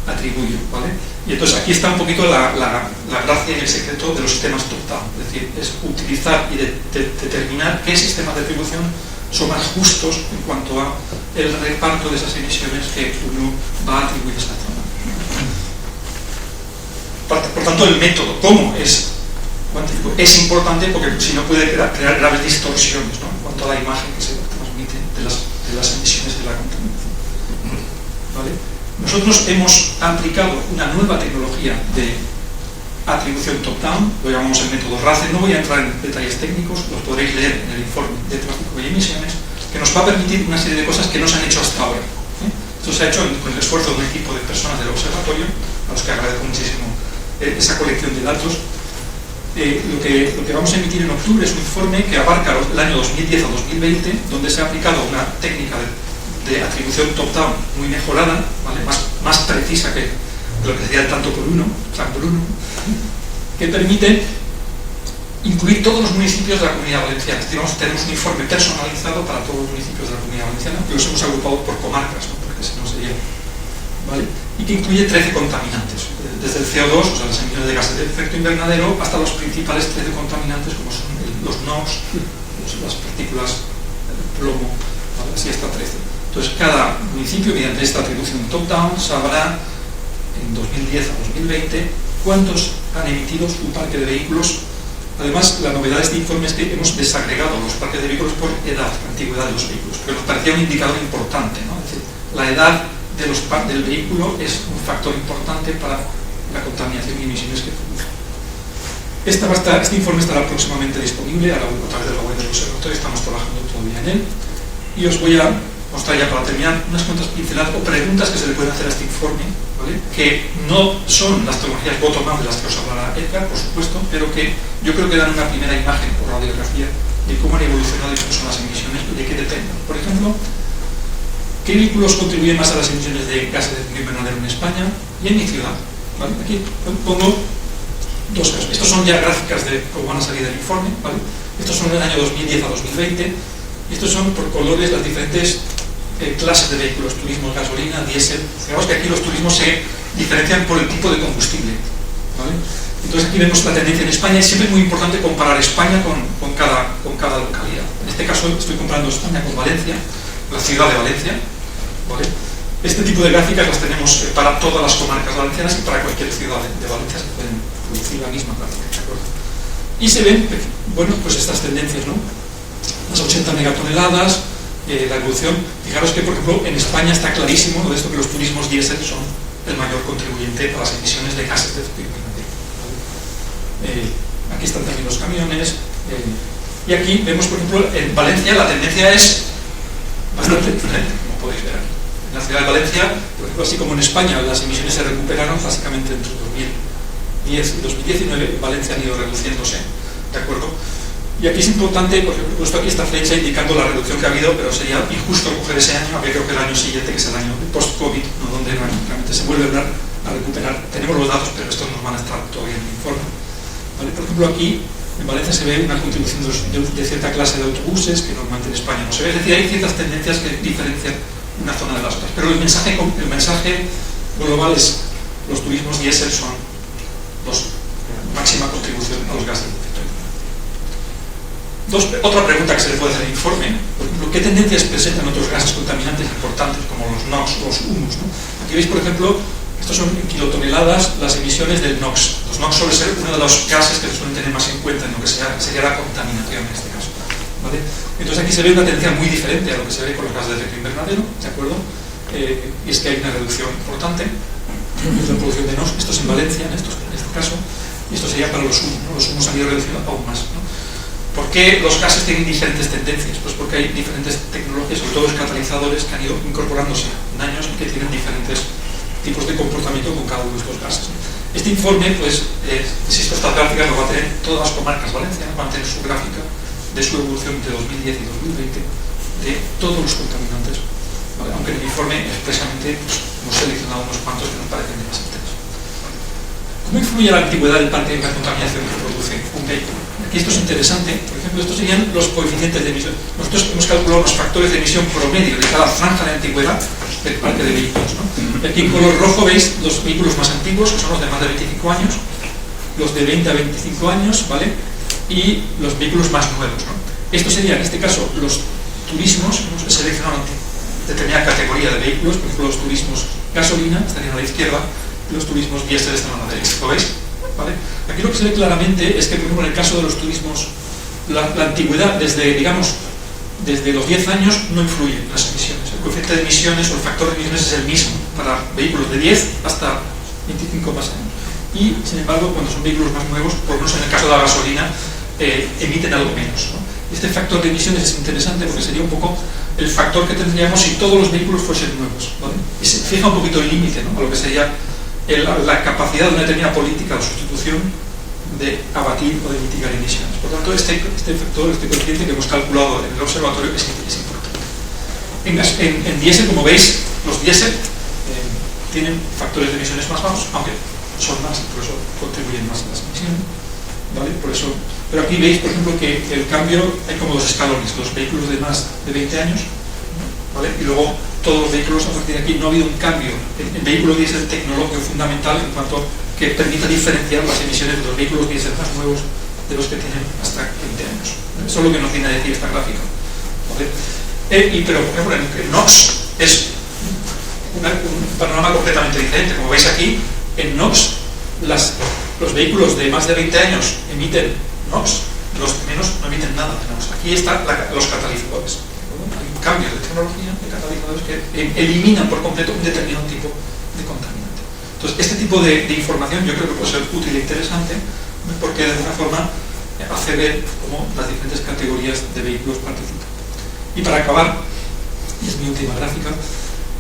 atribuyo, ¿vale? Y entonces aquí está un poquito la gracia y el secreto de los sistemas top-down, es decir, es utilizar y determinar qué sistemas de atribución son más justos en cuanto a el reparto de esas emisiones que uno va a atribuir a esa zona. Por tanto, el método, cómo es cuántico, es importante porque si no puede crear graves distorsiones, ¿no?, en cuanto a la imagen que se transmite de las emisiones de la contaminación. ¿Vale? Nosotros hemos aplicado una nueva tecnología de atribución top-down, lo llamamos el método RACE. No voy a entrar en detalles técnicos, los podréis leer en el informe de tráfico y emisiones, que nos va a permitir una serie de cosas que no se han hecho hasta ahora. Esto se ha hecho con el esfuerzo de un equipo de personas del observatorio, a los que agradezco muchísimo esa colección de datos. Lo que vamos a emitir en octubre es un informe que abarca el año 2010 a 2020, donde se ha aplicado una técnica de atribución top-down muy mejorada, ¿vale?, más precisa que lo que sería el tanto por uno, que permite incluir todos los municipios de la Comunidad Valenciana. Es decir, tenemos un informe personalizado para todos los municipios de la Comunidad Valenciana, que los hemos agrupado por comarcas, ¿no?, porque si no sería, ¿vale?, y que incluye 13 contaminantes, desde el CO2, o sea, las emisiones de gases de efecto invernadero, hasta los principales 13 contaminantes, como son los NOx, las partículas de plomo, ¿vale?, así hasta 13. Entonces, cada municipio, mediante esta atribución top-down, sabrá en 2010 a 2020 cuántos han emitido su parque de vehículos. Además, la novedad de este informe es que hemos desagregado los parques de vehículos por edad, antigüedad de los vehículos, porque nos parecía un indicador importante, ¿no? Es decir, la edad del vehículo es un factor importante para la contaminación y emisiones que produce. Este informe estará próximamente disponible a través de la web del observatorio, estamos trabajando todavía en él, y os voy a mostrar ya para terminar unas cuantas pinceladas o preguntas que se le pueden hacer a este informe, ¿vale?, que no son las tecnologías bottom-up de las que os hablará Edgar, por supuesto, pero que yo creo que dan una primera imagen por radiografía de cómo han evolucionado y cómo son las emisiones y de qué dependen. Por ejemplo, ¿qué vehículos contribuyen más a las emisiones de gases de efecto invernadero en España y en mi ciudad? ¿Vale? Aquí pongo dos casos. Estos son ya gráficas de cómo van a salir del informe, ¿vale? Estos son del año 2010 a 2020, y estos son por colores las diferentes clases de vehículos: turismo, gasolina, diésel. Digamos que aquí los turismos se diferencian por el tipo de combustible, ¿vale? Entonces aquí vemos la tendencia en España, y siempre es muy importante comparar España con cada localidad. En este caso estoy comparando España con Valencia, la ciudad de Valencia, ¿vale? Este tipo de gráficas las tenemos para todas las comarcas valencianas y para cualquier ciudad de Valencia se pueden producir la misma gráfica, ¿de acuerdo? Y se ven, bueno, pues estas tendencias, ¿no? Las 80 megatoneladas, la evolución. Fijaros que, por ejemplo, en España está clarísimo lo de esto, que los turismos diésel son el mayor contribuyente para las emisiones de gases de efecto invernadero, ¿vale? Aquí están también los camiones, y aquí vemos, por ejemplo, en Valencia la tendencia es bastante diferente, como podéis ver aquí. En la ciudad de Valencia, por ejemplo, así como en España las emisiones se recuperaron básicamente entre 2010 y 2019, en Valencia han ido reduciéndose, ¿de acuerdo? Y aquí es importante, porque he puesto aquí esta flecha indicando la reducción que ha habido, pero sería injusto coger ese año, habría que coger el año siguiente, que es el año post-COVID, ¿no?, donde realmente se vuelve a recuperar. Tenemos los datos, pero estos nos van a estar todavía en el informe, ¿vale? Por ejemplo, aquí en Valencia se ve una contribución de cierta clase de autobuses que normalmente en España no se ve. Es decir, hay ciertas tendencias que diferencian una zona de las otras, pero el mensaje global es: los turismos diésel son máxima contribución a los gases de efecto invernadero. Otra pregunta que se le puede hacer al informe, por ejemplo, ¿qué tendencias presentan otros gases contaminantes importantes como los NOx o los humus, ¿no? Aquí veis, por ejemplo, estos son en kilotoneladas las emisiones del NOx. Los NOx suelen ser uno de los gases que se suelen tener más en cuenta en lo que sería la contaminación en este caso, ¿vale? Entonces aquí se ve una tendencia muy diferente a lo que se ve con los gases de efecto invernadero, ¿de acuerdo? Y es que hay una reducción importante en la producción de NOx. Esto es en Valencia, en este caso, y esto sería para los humos, ¿no? Los humos han ido reduciendo aún más, ¿no? ¿Por qué los gases tienen diferentes tendencias? Pues porque hay diferentes tecnologías, sobre todo los catalizadores, que han ido incorporándose en años y que tienen diferentes tipos de comportamiento con cada uno de estos gases. Este informe, pues, insisto, estas gráficas lo va a tener todas las comarcas valencianas, van a tener su gráfica de su evolución entre 2010 y 2020 de todos los contaminantes, ¿vale? Aunque en el informe expresamente pues, hemos seleccionado unos cuantos que nos parecen de más interés. ¿Cómo influye la antigüedad del parque en la contaminación que produce un vehículo? Aquí esto es interesante, por ejemplo, estos serían los coeficientes de emisión. Nosotros hemos calculado los factores de emisión promedio de cada franja de antigüedad del parque de vehículos, ¿no? Y aquí en color rojo veis los vehículos más antiguos, que son los de más de 25 años, los de 20 a 25 años, ¿vale? Y los vehículos más nuevos, ¿no? Esto sería, en este caso, los turismos. Hemos seleccionado determinada categoría de vehículos, por ejemplo, los turismos gasolina estarían a la izquierda y los turismos diésel están a la derecha. ¿Lo veis? ¿Vale? Aquí lo que se ve claramente es que, por ejemplo, en el caso de los turismos, la antigüedad desde, digamos, desde los 10 años no influye en las emisiones. El coeficiente de emisiones o el factor de emisiones es el mismo para vehículos de 10 hasta 25 más años. Y, sin embargo, cuando son vehículos más nuevos, por lo menos en el caso de la gasolina, emiten algo menos, ¿no? Este factor de emisiones es interesante porque sería un poco el factor que tendríamos si todos los vehículos fuesen nuevos, ¿vale? Y se fija un poquito el límite, ¿no?, a lo que sería la capacidad de una determinada política o sustitución de abatir o de mitigar emisiones. Por tanto, este factor, este coeficiente que hemos calculado en el observatorio es importante. En diésel, como veis, los diésel tienen factores de emisiones más bajos, aunque son más, por eso contribuyen más a las emisiones, ¿vale? Por eso, pero aquí veis, por ejemplo, que el cambio, hay como dos escalones: los vehículos de más de 20 años, ¿vale? Y luego todos los vehículos a partir de aquí. No ha habido un cambio. El vehículo diésel tecnológico fundamental en cuanto que permita diferenciar las emisiones de los vehículos diésel más nuevos de los que tienen hasta 20 años. Eso es lo que nos viene a decir esta gráfica, ¿vale? Pero, por ejemplo, en NOx es un panorama completamente diferente. Como veis aquí, en NOx los vehículos de más de 20 años emiten NOx, los menos no emiten nada de NOx. Aquí están los catalizadores. Hay un cambio de tecnología de catalizadores que eliminan por completo un determinado tipo de contaminante. Entonces, este tipo de información yo creo que puede ser útil e interesante, porque de alguna forma hace ver cómo las diferentes categorías de vehículos participan. Y para acabar, y es mi última gráfica,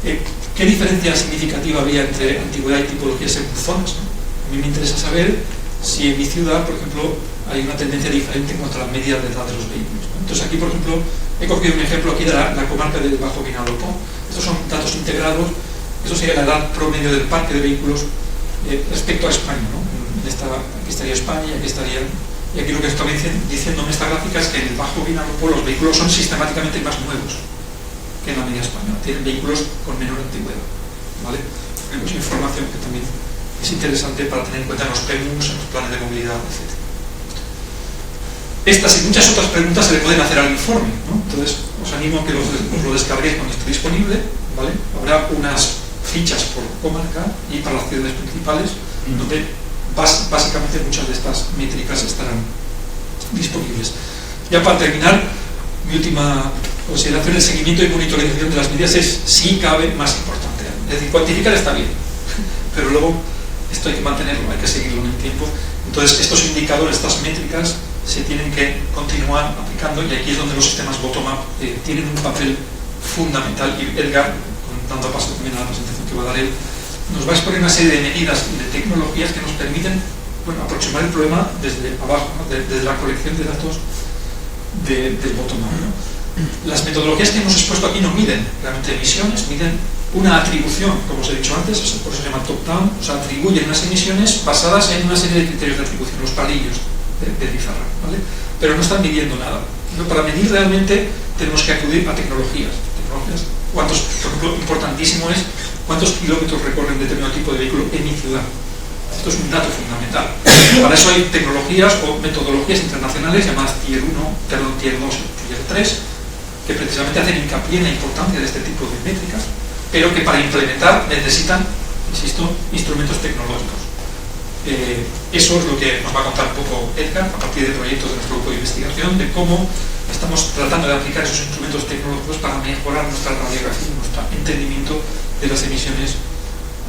¿qué diferencia significativa había entre antigüedad y tipología según zonas, ¿no? A mí me interesa saber si en mi ciudad, por ejemplo, hay una tendencia diferente en cuanto a la media de edad de los vehículos, ¿no? Entonces aquí, por ejemplo, he cogido un ejemplo aquí de la comarca del Bajo Vinalopó. Estos son datos integrados. Eso sería la edad promedio del parque de vehículos respecto a España, ¿no? Aquí estaría España y aquí estaría... Y aquí lo que estoy diciendo en esta gráfica es que en el Bajo Vinalopó los vehículos son sistemáticamente más nuevos que en la media española. Tienen vehículos con menor antigüedad, ¿vale? Es información que también es interesante para tener en cuenta en los PEMUs, en los planes de movilidad, etc. Estas y muchas otras preguntas se le pueden hacer al informe, ¿no? Entonces, os animo a que os lo descarguéis cuando esté disponible, ¿vale? Habrá unas fichas por comarca y para las ciudades principales, donde básicamente muchas de estas métricas estarán disponibles. Ya para terminar, mi última consideración: el seguimiento y monitorización de las medidas es, si cabe, más importante. Es decir, cuantificar está bien, pero luego esto hay que mantenerlo, hay que seguirlo en el tiempo. Entonces, estos indicadores, estas métricas, se tienen que continuar aplicando, y aquí es donde los sistemas bottom-up tienen un papel fundamental. Y Edgar, dando paso también a la presentación que va a dar él, nos va a exponer una serie de medidas y de tecnologías que nos permiten, bueno, aproximar el problema desde abajo, ¿no? Desde la colección de datos del bottom-up, ¿no? Las metodologías que hemos expuesto aquí no miden realmente emisiones, miden una atribución, como os he dicho antes, por eso se llama top-down. O sea, atribuyen unas emisiones basadas en una serie de criterios de atribución, los palillos de pizarra, ¿vale? Pero no están midiendo nada. Para medir realmente tenemos que acudir a tecnologías. Por ejemplo, importantísimo es cuántos kilómetros recorre un determinado tipo de vehículo en mi ciudad. Esto es un dato fundamental. Para eso hay tecnologías o metodologías internacionales llamadas Tier 2 y Tier 3, que precisamente hacen hincapié en la importancia de este tipo de métricas, pero que para implementar necesitan, insisto, instrumentos tecnológicos. Eso es lo que nos va a contar un poco Edgar a partir de proyectos de nuestro grupo de investigación, de cómo estamos tratando de aplicar esos instrumentos tecnológicos para mejorar nuestra radiografía, nuestro entendimiento de las emisiones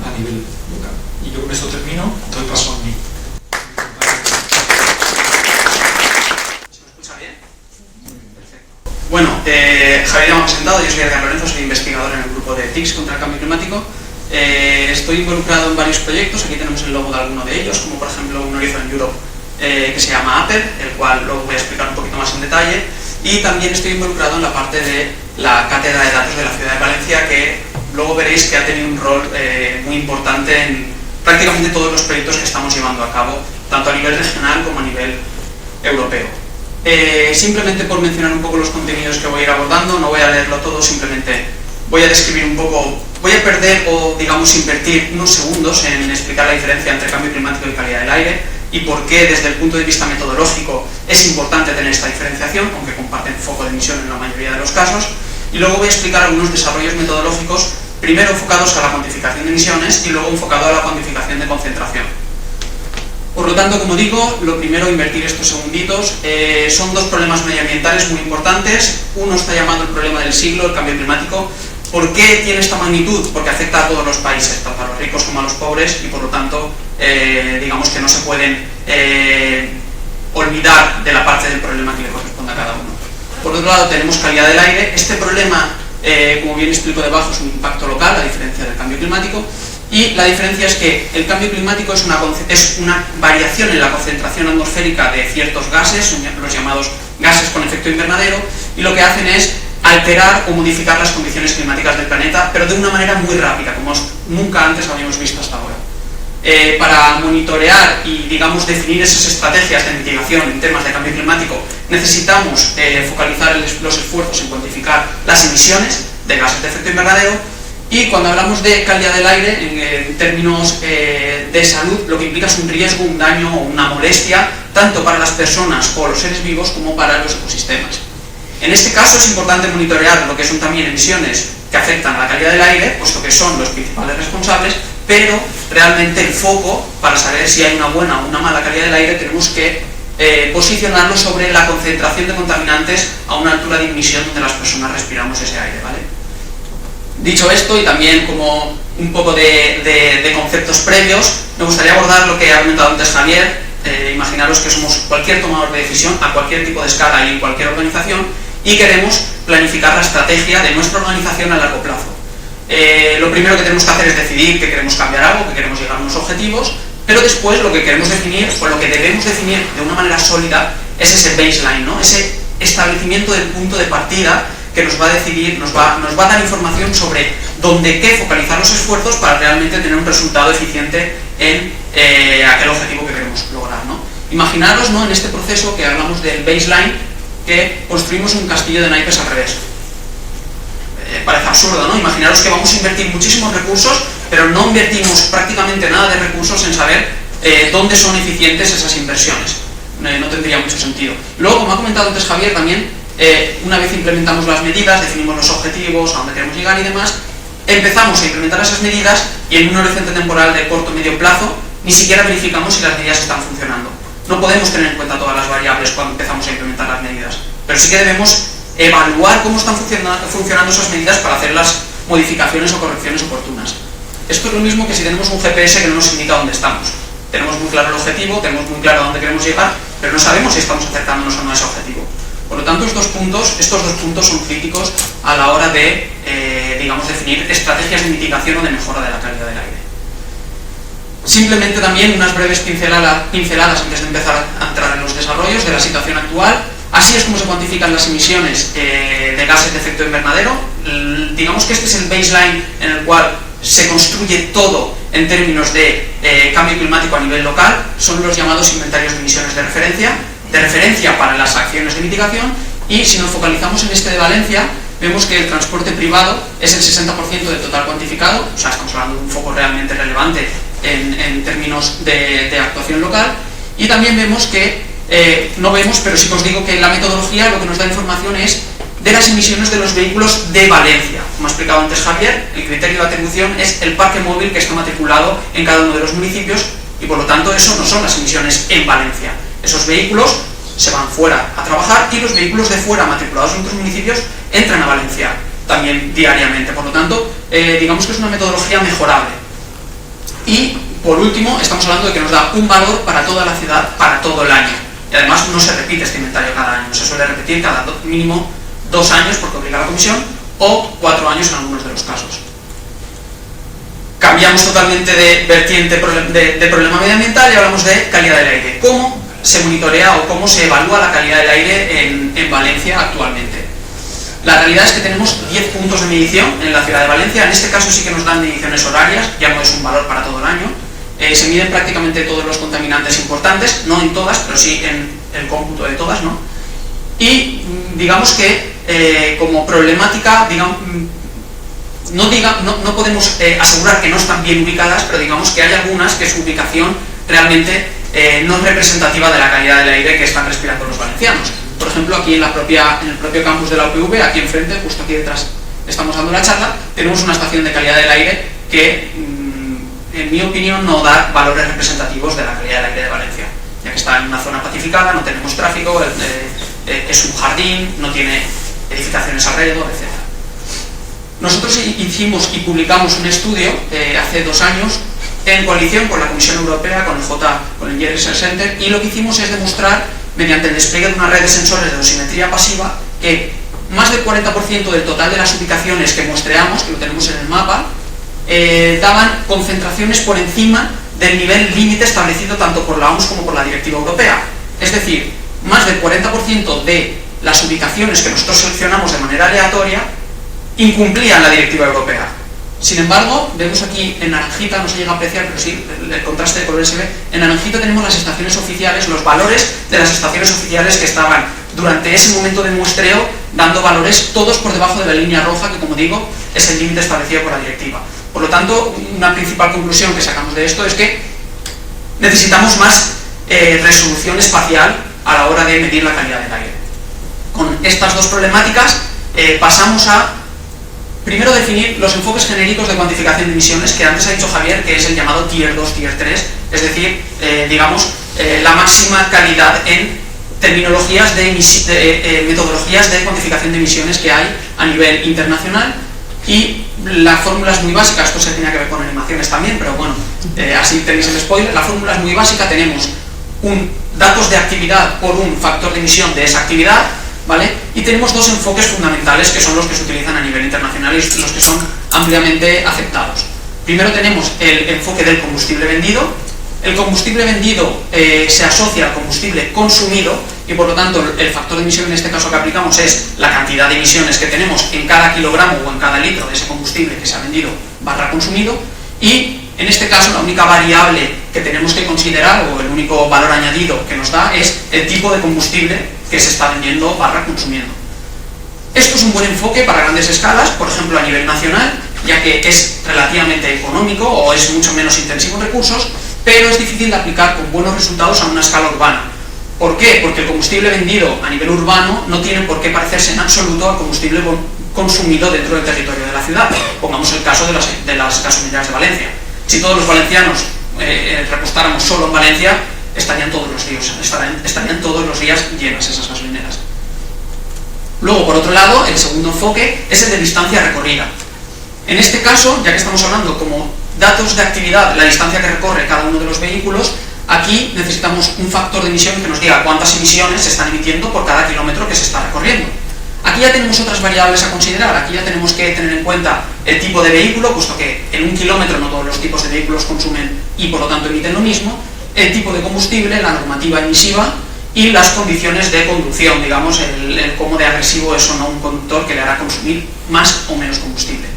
a nivel local. Y yo con esto termino, doy paso a mí. ¿Se me escucha bien? Perfecto. Bueno, Javier ya me ha presentado. Yo soy Edgar Lorenzo, soy investigador en el grupo de TICS contra el cambio climático. Estoy involucrado en varios proyectos. Aquí tenemos el logo de alguno de ellos, como por ejemplo un Horizon Europe que se llama APER, el cual luego voy a explicar un poquito más en detalle. Y también estoy involucrado en la parte de la cátedra de datos de la ciudad de Valencia, que luego veréis que ha tenido un rol muy importante en prácticamente todos los proyectos que estamos llevando a cabo, tanto a nivel regional como a nivel europeo. Simplemente por mencionar un poco los contenidos que voy a ir abordando, no voy a leerlo todo, simplemente voy a describir un poco, voy a perder o digamos invertir unos segundos en explicar la diferencia entre cambio climático y calidad del aire y por qué desde el punto de vista metodológico es importante tener esta diferenciación, aunque comparten foco de emisión en la mayoría de los casos, y luego voy a explicar algunos desarrollos metodológicos, primero enfocados a la cuantificación de emisiones y luego enfocado a la cuantificación de concentración. Por lo tanto, como digo, lo primero, invertir estos segunditos. Son dos problemas medioambientales muy importantes. Uno está llamado el problema del siglo, el cambio climático. ¿Por qué tiene esta magnitud? Porque afecta a todos los países, tanto a los ricos como a los pobres, y por lo tanto, digamos que no se pueden olvidar de la parte del problema que le corresponde a cada uno. Por otro lado, tenemos calidad del aire. Este problema, como bien explico debajo, es un impacto local, a diferencia del cambio climático. Y la diferencia es que el cambio climático es una variación en la concentración atmosférica de ciertos gases, los llamados gases con efecto invernadero, y lo que hacen es alterar o modificar las condiciones climáticas del planeta, pero de una manera muy rápida, como nunca antes habíamos visto hasta ahora. Para monitorear y, digamos, definir esas estrategias de mitigación en temas de cambio climático, necesitamos focalizar los esfuerzos en cuantificar las emisiones de gases de efecto invernadero. Y cuando hablamos de calidad del aire, en términos de salud, lo que implica es un riesgo, un daño o una molestia, tanto para las personas o los seres vivos como para los ecosistemas. En este caso es importante monitorear lo que son también emisiones que afectan a la calidad del aire, puesto que son los principales responsables, pero realmente el foco para saber si hay una buena o una mala calidad del aire tenemos que posicionarlo sobre la concentración de contaminantes a una altura de emisión donde las personas respiramos ese aire, ¿vale? Dicho esto, y también como un poco de conceptos previos, me gustaría abordar lo que ha comentado antes Javier. Imaginaros que somos cualquier tomador de decisión a cualquier tipo de escala y en cualquier organización y queremos planificar la estrategia de nuestra organización a largo plazo. Lo primero que tenemos que hacer es decidir que queremos cambiar algo, que queremos llegar a unos objetivos, pero después lo que queremos definir, o lo que debemos definir de una manera sólida, es ese baseline, ¿no? Ese establecimiento del punto de partida que nos va a decidir, nos va a dar información sobre dónde qué focalizar los esfuerzos para realmente tener un resultado eficiente en aquel objetivo que queremos lograr, ¿no? Imaginaros, ¿no?, en este proceso que hablamos del baseline, que construimos un castillo de naipes al revés. Parece absurdo, ¿no? Imaginaros que vamos a invertir muchísimos recursos, pero no invertimos prácticamente nada de recursos en saber dónde son eficientes esas inversiones. No tendría mucho sentido. Luego, como ha comentado antes Javier también, una vez implementamos las medidas, definimos los objetivos, a dónde queremos llegar y demás, empezamos a implementar esas medidas y en un horizonte temporal de corto o medio plazo ni siquiera verificamos si las medidas están funcionando. No podemos tener en cuenta todas las variables cuando empezamos a implementar las medidas, pero sí que debemos evaluar cómo están funcionando esas medidas para hacer las modificaciones o correcciones oportunas. Esto es lo mismo que si tenemos un GPS que no nos indica dónde estamos. Tenemos muy claro el objetivo, tenemos muy claro a dónde queremos llegar, pero no sabemos si estamos acercándonos o no a ese objetivo. Por lo tanto, estos dos puntos son críticos a la hora de, digamos, definir estrategias de mitigación o de mejora de la calidad del aire. Simplemente también unas breves pinceladas antes de empezar a entrar en los desarrollos de la situación actual. Así es como se cuantifican las emisiones de gases de efecto invernadero. Digamos que este es el baseline en el cual se construye todo en términos de cambio climático a nivel local. Son los llamados inventarios de emisiones de referencia para las acciones de mitigación. Y si nos focalizamos en este de Valencia, vemos que el transporte privado es el 60% del total cuantificado, o sea, estamos hablando de un foco realmente relevante en términos de actuación local. Y también vemos que, no vemos, pero sí que os digo que la metodología lo que nos da información es de las emisiones de los vehículos de Valencia. Como ha explicado antes Javier, el criterio de atribución es el parque móvil que está matriculado en cada uno de los municipios y por lo tanto eso no son las emisiones en Valencia. Esos vehículos se van fuera a trabajar y los vehículos de fuera matriculados en otros municipios entran a Valencia también diariamente. Por lo tanto, digamos que es una metodología mejorable. Y por último, estamos hablando de que nos da un valor para toda la ciudad, para todo el año. Y además no se repite este inventario cada año, se suele repetir cada mínimo 2 años porque obliga a la comisión o 4 años en algunos de los casos. Cambiamos totalmente de vertiente de problema medioambiental y hablamos de calidad del aire. ¿Cómo se monitorea o cómo se evalúa la calidad del aire en Valencia actualmente? La realidad es que tenemos 10 puntos de medición en la ciudad de Valencia. En este caso sí que nos dan mediciones horarias, ya no es un valor para todo el año. se miden prácticamente todos los contaminantes importantes, no en todas, pero sí en el cómputo de todas, ¿no? Y digamos que como problemática, no podemos asegurar que no están bien ubicadas, pero digamos que hay algunas que su ubicación realmente no es representativa de la calidad del aire que están respirando los valencianos. Por ejemplo, aquí en el propio campus de la UPV, aquí enfrente, justo aquí detrás estamos dando la charla, tenemos una estación de calidad del aire que, en mi opinión, no da valores representativos de la calidad del aire de Valencia, ya que está en una zona pacificada, no tenemos tráfico, es un jardín, no tiene edificaciones alrededor, etc. Nosotros hicimos y publicamos un estudio hace 2 años en coalición con la Comisión Europea, con el Jerry Center, y lo que hicimos es demostrar, mediante el despliegue de una red de sensores de dosimetría pasiva, que más del 40% del total de las ubicaciones que muestreamos, que lo tenemos en el mapa, daban concentraciones por encima del nivel límite establecido tanto por la OMS como por la Directiva Europea. Es decir, más del 40% de las ubicaciones que nosotros seleccionamos de manera aleatoria incumplían la Directiva Europea. Sin embargo, vemos aquí en naranjita, no se llega a apreciar, pero sí, el contraste de colores se ve, en naranjita tenemos las estaciones oficiales, los valores de las estaciones oficiales que estaban durante ese momento de muestreo dando valores todos por debajo de la línea roja, que como digo, es el límite establecido por la directiva. Por lo tanto, una principal conclusión que sacamos de esto es que necesitamos más resolución espacial a la hora de medir la calidad del aire. Con estas dos problemáticas pasamos a primero definir los enfoques genéricos de cuantificación de emisiones, que antes ha dicho Javier, que es el llamado Tier 2, Tier 3, es decir, la máxima calidad en terminologías metodologías de cuantificación de emisiones que hay a nivel internacional, y la fórmula es muy básica. Esto se tenía que ver con animaciones también, pero bueno, así tenéis el spoiler. La fórmula es muy básica, tenemos datos de actividad por un factor de emisión de esa actividad, ¿vale? Y tenemos dos enfoques fundamentales que son los que se utilizan a nivel internacional y los que son ampliamente aceptados. Primero tenemos el enfoque del combustible vendido. El combustible vendido se asocia al combustible consumido y por lo tanto el factor de emisión en este caso que aplicamos es la cantidad de emisiones que tenemos en cada kilogramo o en cada litro de ese combustible que se ha vendido / consumido, y en este caso la única variable que tenemos que considerar, o el único valor añadido que nos da, es el tipo de combustible que se está vendiendo / consumiendo. Esto es un buen enfoque para grandes escalas, por ejemplo a nivel nacional, ya que es relativamente económico o es mucho menos intensivo en recursos, pero es difícil de aplicar con buenos resultados a una escala urbana. ¿Por qué? Porque el combustible vendido a nivel urbano no tiene por qué parecerse en absoluto al combustible consumido dentro del territorio de la ciudad. Pongamos el caso de las gasolineras de Valencia. Si todos los valencianos repostáramos solo en Valencia, estarían todos los días llenas esas gasolineras. Luego, por otro lado, el segundo enfoque es el de distancia recorrida. En este caso, ya que estamos hablando como datos de actividad, la distancia que recorre cada uno de los vehículos, aquí necesitamos un factor de emisión que nos diga cuántas emisiones se están emitiendo por cada kilómetro que se está recorriendo. Aquí ya tenemos otras variables a considerar. Aquí ya tenemos que tener en cuenta el tipo de vehículo, puesto que en un kilómetro no todos los tipos de vehículos consumen y por lo tanto emiten lo mismo, el tipo de combustible, la normativa emisiva y las condiciones de conducción, digamos, el cómo de agresivo es o no un conductor que le hará consumir más o menos combustible.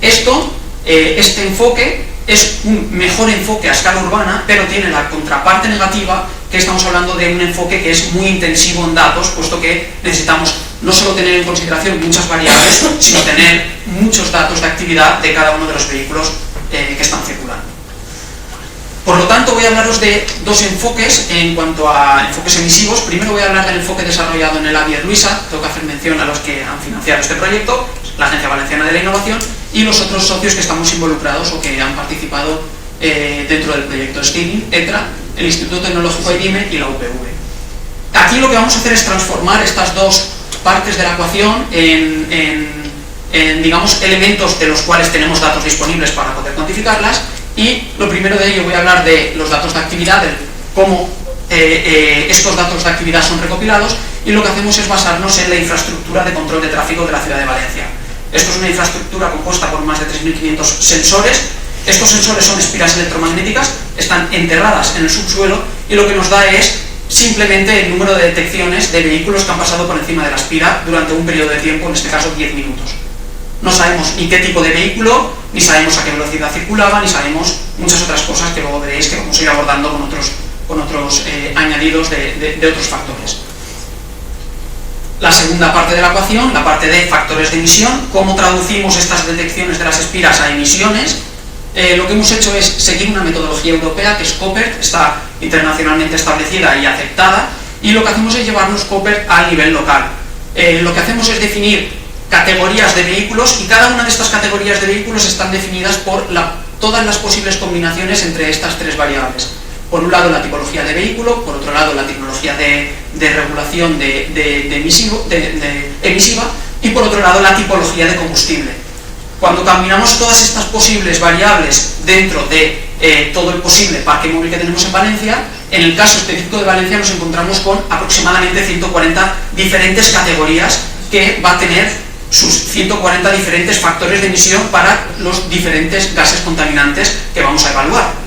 Este enfoque es un mejor enfoque a escala urbana, pero tiene la contraparte negativa, que estamos hablando de un enfoque que es muy intensivo en datos, puesto que necesitamos no solo tener en consideración muchas variables, sino tener muchos datos de actividad de cada uno de los vehículos que están circulando. Por lo tanto, voy a hablaros de dos enfoques en cuanto a enfoques emisivos. Primero voy a hablar del enfoque desarrollado en el Avier Luisa. Tengo que hacer mención a los que han financiado este proyecto, la Agencia Valenciana de la Innovación y los otros socios que estamos involucrados o que han participado dentro del proyecto STEAMing, ETRA, el Instituto Tecnológico IBIME y la UPV. Aquí lo que vamos a hacer es transformar estas dos partes de la ecuación en digamos, elementos de los cuales tenemos datos disponibles para poder cuantificarlas. Y lo primero de ello voy a hablar de los datos de actividad, de cómo estos datos de actividad son recopilados, y lo que hacemos es basarnos en la infraestructura de control de tráfico de la ciudad de Valencia. Esto es una infraestructura compuesta por más de 3.500 sensores. Estos sensores son espiras electromagnéticas, están enterradas en el subsuelo y lo que nos da es simplemente el número de detecciones de vehículos que han pasado por encima de la espira durante un periodo de tiempo, en este caso 10 minutos. no sabemos ni qué tipo de vehículo, ni sabemos a qué velocidad circulaba, ni sabemos muchas otras cosas que luego veréis que vamos a ir abordando con otros añadidos de otros factores. La segunda parte de la ecuación, la parte de factores de emisión, cómo traducimos estas detecciones de las espiras a emisiones. Lo que hemos hecho es seguir una metodología europea que es COPERT, está internacionalmente establecida y aceptada, y lo que hacemos es llevarnos COPERT al nivel local. Lo que hacemos es definir categorías de vehículos y cada una de estas categorías de vehículos están definidas por todas las posibles combinaciones entre estas tres variables. Por un lado la tipología de vehículo, por otro lado la tecnología de regulación emisiva y por otro lado la tipología de combustible. Cuando combinamos todas estas posibles variables dentro de todo el posible parque móvil que tenemos en Valencia, en el caso específico de Valencia nos encontramos con aproximadamente 140 diferentes categorías que va a tener sus 140 diferentes factores de emisión para los diferentes gases contaminantes que vamos a evaluar.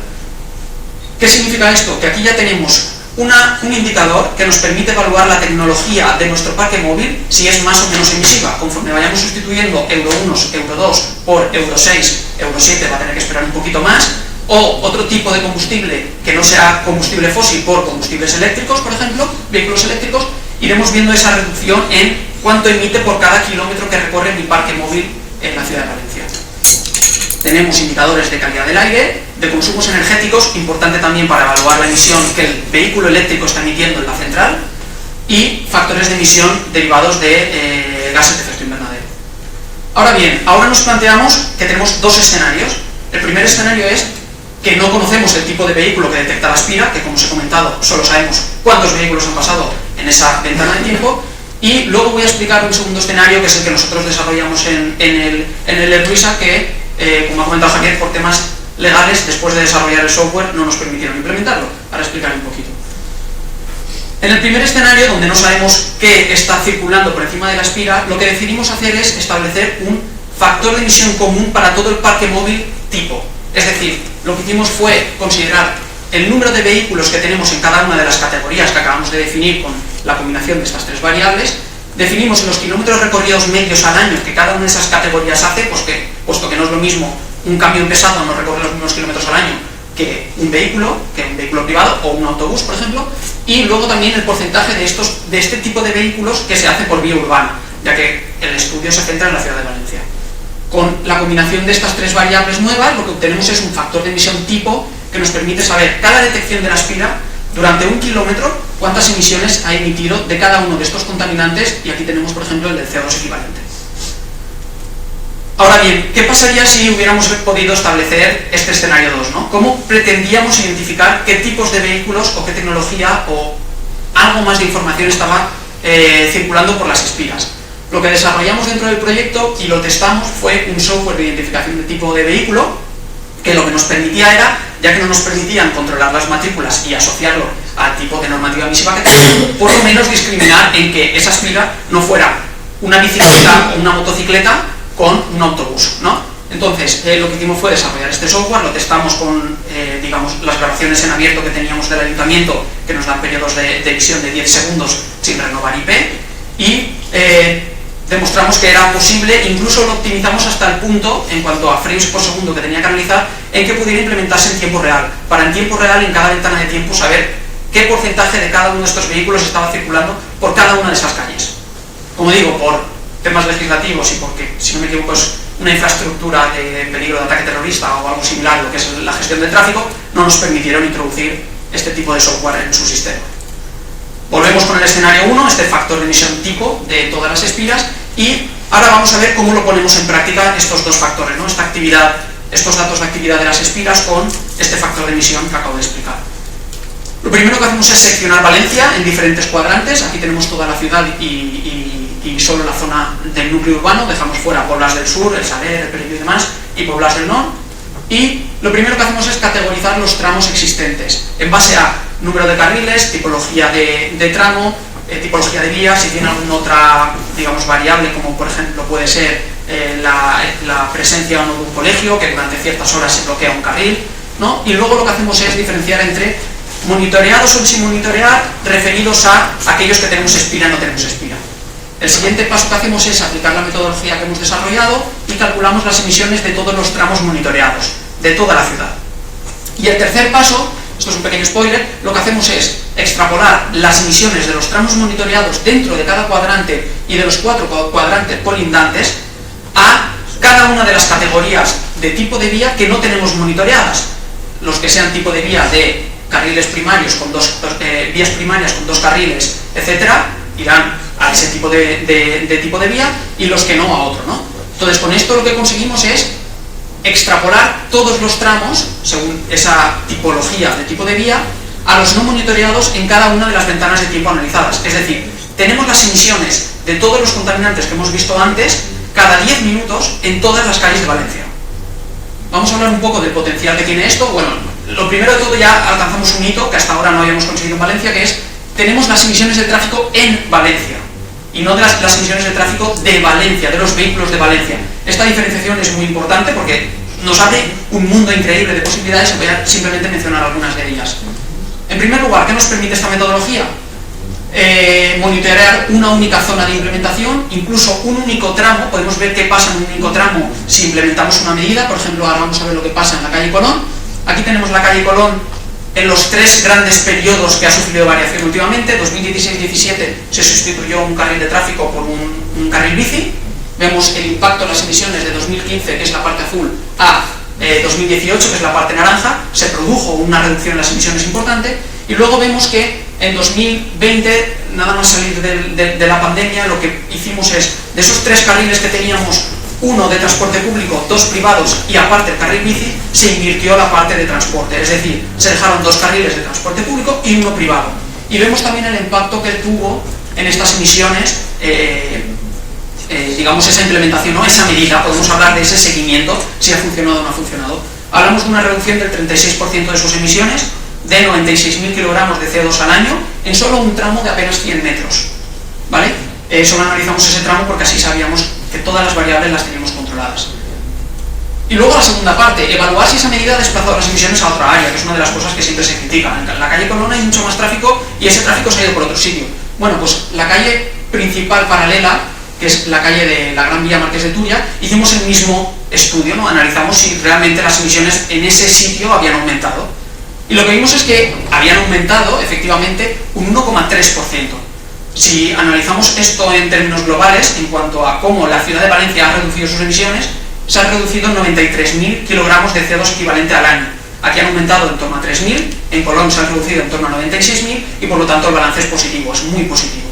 ¿Qué significa esto? Que aquí ya tenemos un indicador que nos permite evaluar la tecnología de nuestro parque móvil, si es más o menos emisiva. Conforme vayamos sustituyendo Euro 1, Euro 2 por Euro 6, Euro 7 va a tener que esperar un poquito más, o otro tipo de combustible que no sea combustible fósil por combustibles eléctricos, por ejemplo, vehículos eléctricos, iremos viendo esa reducción en cuánto emite por cada kilómetro que recorre mi parque móvil en la ciudad de Valencia. Tenemos indicadores de calidad del aire, de consumos energéticos, importante también para evaluar la emisión que el vehículo eléctrico está emitiendo en la central, y factores de emisión derivados de gases de efecto invernadero. Ahora bien, ahora nos planteamos que tenemos dos escenarios. El primer escenario es que no conocemos el tipo de vehículo que detecta la aspira, que como os he comentado, solo sabemos cuántos vehículos han pasado en esa ventana de tiempo, y luego voy a explicar un segundo escenario, que es el que nosotros desarrollamos en el ERWISA, que, como ha comentado Javier, por temas legales, después de desarrollar el software, no nos permitieron implementarlo. Para explicar un poquito. En el primer escenario, donde no sabemos qué está circulando por encima de la aspira, lo que decidimos hacer es establecer un factor de emisión común para todo el parque móvil tipo. Es decir, lo que hicimos fue considerar el número de vehículos que tenemos en cada una de las categorías que acabamos de definir con la combinación de estas tres variables, definimos los kilómetros recorridos medios al año que cada una de esas categorías hace, puesto que no es lo mismo un camión pesado, no recorre los mismos kilómetros al año que un vehículo privado o un autobús, por ejemplo, y luego también el porcentaje de este tipo de vehículos que se hace por vía urbana, ya que el estudio se centra en la ciudad de Valencia. Con la combinación de estas tres variables nuevas, lo que obtenemos es un factor de emisión tipo que nos permite saber cada detección de la aspira durante un kilómetro cuántas emisiones ha emitido de cada uno de estos contaminantes, y aquí tenemos, por ejemplo, el del CO2 equivalente. Ahora bien, ¿qué pasaría si hubiéramos podido establecer este escenario 2, ¿no? ¿Cómo pretendíamos identificar qué tipos de vehículos o qué tecnología o algo más de información estaba circulando por las espiras? Lo que desarrollamos dentro del proyecto y lo testamos fue un software de identificación de tipo de vehículo, que lo que nos permitía era, ya que no nos permitían controlar las matrículas y asociarlo al tipo de normativa emisiva que teníamos, por lo menos discriminar en que esa aspira no fuera una bicicleta o una motocicleta con un autobús, ¿no? Entonces, lo que hicimos fue desarrollar este software, lo testamos con, digamos, las grabaciones en abierto que teníamos del ayuntamiento, que nos dan periodos de visión de 10 segundos sin renovar IP, y demostramos que era posible, incluso lo optimizamos hasta el punto, en cuanto a frames por segundo que tenía que analizar, en que pudiera implementarse en tiempo real, para en tiempo real, en cada ventana de tiempo, saber qué porcentaje de cada uno de estos vehículos estaba circulando por cada una de esas calles. Como digo, por temas legislativos y porque, si no me equivoco, es una infraestructura de peligro de ataque terrorista o algo similar, lo que es la gestión del tráfico, no nos permitieron introducir este tipo de software en su sistema. Volvemos con el escenario 1, este factor de emisión tipo de todas las espiras, y ahora vamos a ver cómo lo ponemos en práctica estos dos factores, ¿no? Esta actividad, estos datos de actividad de las espiras con este factor de emisión que acabo de explicar. Lo primero que hacemos es seccionar Valencia en diferentes cuadrantes. Aquí tenemos toda la ciudad y solo la zona del núcleo urbano, dejamos fuera Poblas del Sur, el Saler, el Perelló y demás, y Poblas del Norte. Y lo primero que hacemos es categorizar los tramos existentes en base a número de carriles, tipología de tramo, tipología de vía, si tiene alguna otra, digamos, variable, como por ejemplo puede ser la presencia o no de un colegio, que durante ciertas horas se bloquea un carril, ¿no? Y luego lo que hacemos es diferenciar entre monitoreados o sin monitorear, referidos a aquellos que tenemos espira y no tenemos espira. El siguiente paso que hacemos es aplicar la metodología que hemos desarrollado y calculamos las emisiones de todos los tramos monitoreados, de toda la ciudad. Y el tercer paso, esto es un pequeño spoiler, lo que hacemos es extrapolar las emisiones de los tramos monitoreados dentro de cada cuadrante y de los 4 cuadrantes colindantes a cada una de las categorías de tipo de vía que no tenemos monitoreadas. Los que sean tipo de vía de carriles primarios con vías primarias con 2 carriles, etcétera, irán a ese tipo de tipo de vía, y los que no a otro, ¿no? Entonces, con esto lo que conseguimos es extrapolar todos los tramos, según esa tipología de tipo de vía, a los no monitoreados en cada una de las ventanas de tiempo analizadas. Es decir, tenemos las emisiones de todos los contaminantes que hemos visto antes cada 10 minutos en todas las calles de Valencia. Vamos a hablar un poco del potencial que tiene esto. Bueno, lo primero de todo, ya alcanzamos un hito que hasta ahora no habíamos conseguido en Valencia, que es, tenemos las emisiones de tráfico en Valencia y no de las emisiones de tráfico de Valencia, de los vehículos de Valencia. Esta diferenciación es muy importante porque nos abre un mundo increíble de posibilidades, y voy a simplemente mencionar algunas de ellas. En primer lugar, ¿qué nos permite esta metodología? Monitorear una única zona de implementación, incluso un único tramo. Podemos ver qué pasa en un único tramo si implementamos una medida. Por ejemplo, ahora vamos a ver lo que pasa en la calle Colón. Aquí tenemos la calle Colón en los 3 grandes periodos que ha sufrido variación últimamente. 2016-17 se sustituyó un carril de tráfico por un carril bici. Vemos el impacto en las emisiones de 2015, que es la parte azul, a 2018, que es la parte naranja. Se produjo una reducción en las emisiones importante. Y luego vemos que en 2020, nada más salir de la pandemia, lo que hicimos es, de esos 3 carriles que teníamos, uno de transporte público, 2 privados y aparte el carril bici, se invirtió la parte de transporte. Es decir, se dejaron 2 carriles de transporte público y uno privado. Y vemos también el impacto que tuvo en estas emisiones, digamos, esa implementación, ¿no? Esa medida. Podemos hablar de ese seguimiento, si ha funcionado o no ha funcionado. Hablamos de una reducción del 36% de sus emisiones, de 96.000 kilogramos de CO2 al año, en solo un tramo de apenas 100 metros. ¿Vale? Solo analizamos ese tramo porque así sabíamos que todas las variables las teníamos controladas. Y luego la segunda parte, evaluar si esa medida ha desplazado las emisiones a otra área, que es una de las cosas que siempre se critican. En la calle Colón hay mucho más tráfico y ese tráfico se ha ido por otro sitio. Bueno, pues la calle principal paralela, que es la calle de la Gran Vía Marqués de Turia, hicimos el mismo estudio, ¿no? Analizamos si realmente las emisiones en ese sitio habían aumentado. Y lo que vimos es que habían aumentado, efectivamente, un 1,3%. Si analizamos esto en términos globales, en cuanto a cómo la ciudad de Valencia ha reducido sus emisiones, se han reducido 93.000 kilogramos de CO2 equivalente al año. Aquí han aumentado en torno a 3.000, en Colón se han reducido en torno a 96.000 y por lo tanto el balance es positivo, es muy positivo.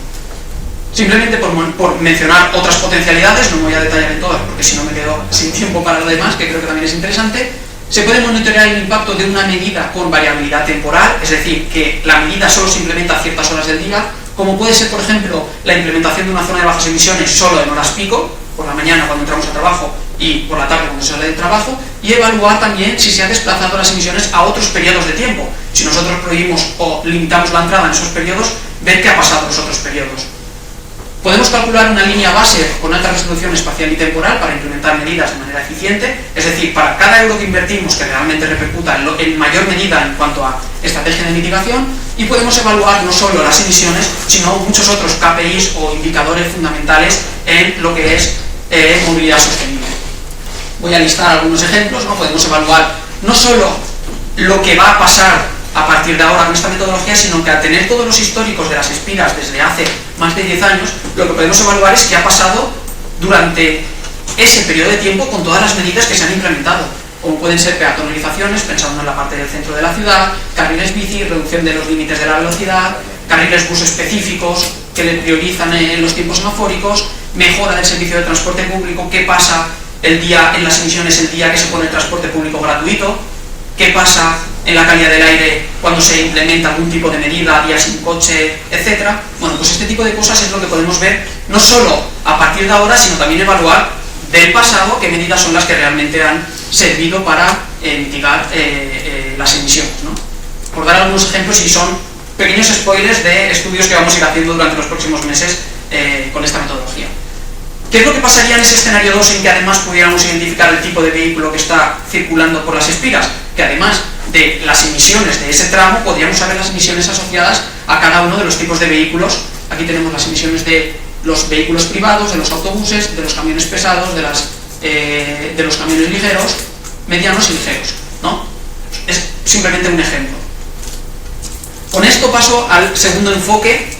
Simplemente por mencionar otras potencialidades, no me voy a detallar en todas porque si no me quedo sin tiempo para lo demás, que creo que también es interesante. Se puede monitorear el impacto de una medida con variabilidad temporal, es decir, que la medida solo se implementa a ciertas horas del día, como puede ser, por ejemplo, la implementación de una zona de bajas emisiones solo en horas pico, por la mañana cuando entramos al trabajo y por la tarde cuando se sale del trabajo, y evaluar también si se han desplazado las emisiones a otros periodos de tiempo. Si nosotros prohibimos o limitamos la entrada en esos periodos, ver qué ha pasado en los otros periodos. Podemos calcular una línea base con alta resolución espacial y temporal para implementar medidas de manera eficiente, es decir, para cada euro que invertimos que realmente repercuta en mayor medida en cuanto a estrategia de mitigación, y podemos evaluar no solo las emisiones, sino muchos otros KPIs o indicadores fundamentales en lo que es movilidad sostenible. Voy a listar algunos ejemplos, ¿no? Podemos evaluar no solo lo que va a pasar a partir de ahora con esta metodología, sino que al tener todos los históricos de las espiras desde hace más de 10 años, lo que podemos evaluar es qué ha pasado durante ese periodo de tiempo con todas las medidas que se han implementado, como pueden ser peatonalizaciones, pensando en la parte del centro de la ciudad, carriles bici, reducción de los límites de la velocidad, carriles bus específicos que le priorizan en los tiempos semafóricos, mejora del servicio de transporte público, qué pasa el día en las emisiones el día que se pone el transporte público gratuito, qué pasa en la calidad del aire cuando se implementa algún tipo de medida, días sin coche, etc. Bueno, pues este tipo de cosas es lo que podemos ver no solo a partir de ahora, sino también evaluar del pasado qué medidas son las que realmente han servido para mitigar las emisiones, ¿no? Por dar algunos ejemplos, y son pequeños spoilers de estudios que vamos a ir haciendo durante los próximos meses con esta metodología. ¿Qué es lo que pasaría en ese escenario 2 en que además pudiéramos identificar el tipo de vehículo que está circulando por las espiras? Que además de las emisiones de ese tramo, podríamos saber las emisiones asociadas a cada uno de los tipos de vehículos. Aquí tenemos las emisiones de los vehículos privados, de los autobuses, de los camiones pesados, de los camiones ligeros, medianos y ligeros, ¿no? Es simplemente un ejemplo. Con esto paso al segundo enfoque.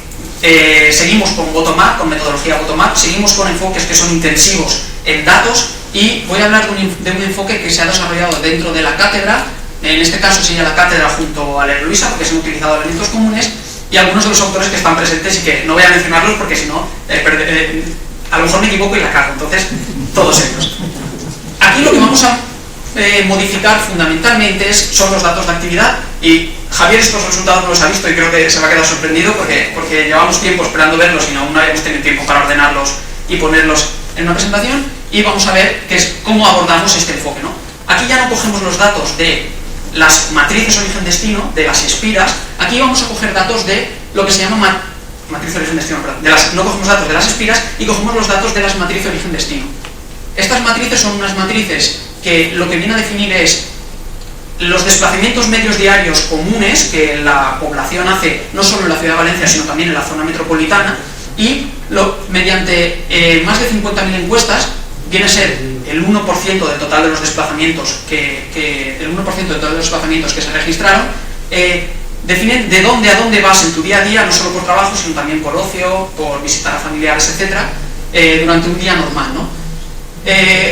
Seguimos con bottom-up, con metodología bottom-up, seguimos con enfoques que son intensivos en datos, y voy a hablar de un enfoque que se ha desarrollado dentro de la cátedra. En este caso sería la cátedra junto a la Luisa, porque se han utilizado elementos comunes, y algunos de los autores que están presentes, y que no voy a mencionarlos porque si no, a lo mejor me equivoco y la cago, entonces todos ellos. Aquí lo que vamos a modificar fundamentalmente son los datos de actividad, y Javier estos resultados no los ha visto y creo que se va a quedar sorprendido porque llevamos tiempo esperando verlos y aún no habíamos tenido tiempo para ordenarlos y ponerlos en una presentación, y vamos a ver cómo abordamos este enfoque, ¿no? Aquí ya no cogemos los datos de las matrices origen-destino, de las espiras. Aquí vamos a coger datos de lo que se llama matriz origen-destino, no cogemos datos de las espiras y cogemos los datos de las matrices origen-destino. Estas matrices son unas matrices que lo que viene a definir es los desplazamientos medios diarios comunes que la población hace, no solo en la ciudad de Valencia, sino también en la zona metropolitana, y mediante más de 50.000 encuestas, viene a ser el 1% del total de los desplazamientos que se registraron, definen de dónde a dónde vas en tu día a día, no solo por trabajo, sino también por ocio, por visitar a familiares, etcétera, durante un día normal, ¿no?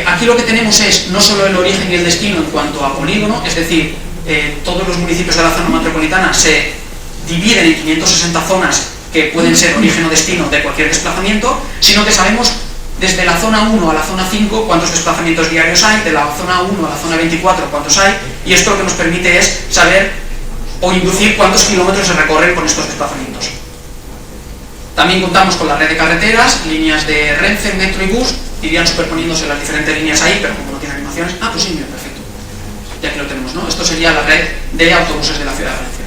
Aquí lo que tenemos es no solo el origen y el destino en cuanto a polígono, es decir, todos los municipios de la zona metropolitana se dividen en 560 zonas que pueden ser origen o destino de cualquier desplazamiento, sino que sabemos desde la zona 1 a la zona 5 cuántos desplazamientos diarios hay, de la zona 1 a la zona 24 cuántos hay, y esto lo que nos permite es saber o inducir cuántos kilómetros se recorren con estos desplazamientos. También contamos con la red de carreteras, líneas de Renfe, Metro y Bus, irían superponiéndose las diferentes líneas ahí, pero como no tiene animaciones... Ah, pues sí, mira, perfecto. Ya que lo tenemos, ¿no? Esto sería la red de autobuses de la ciudad de Valencia.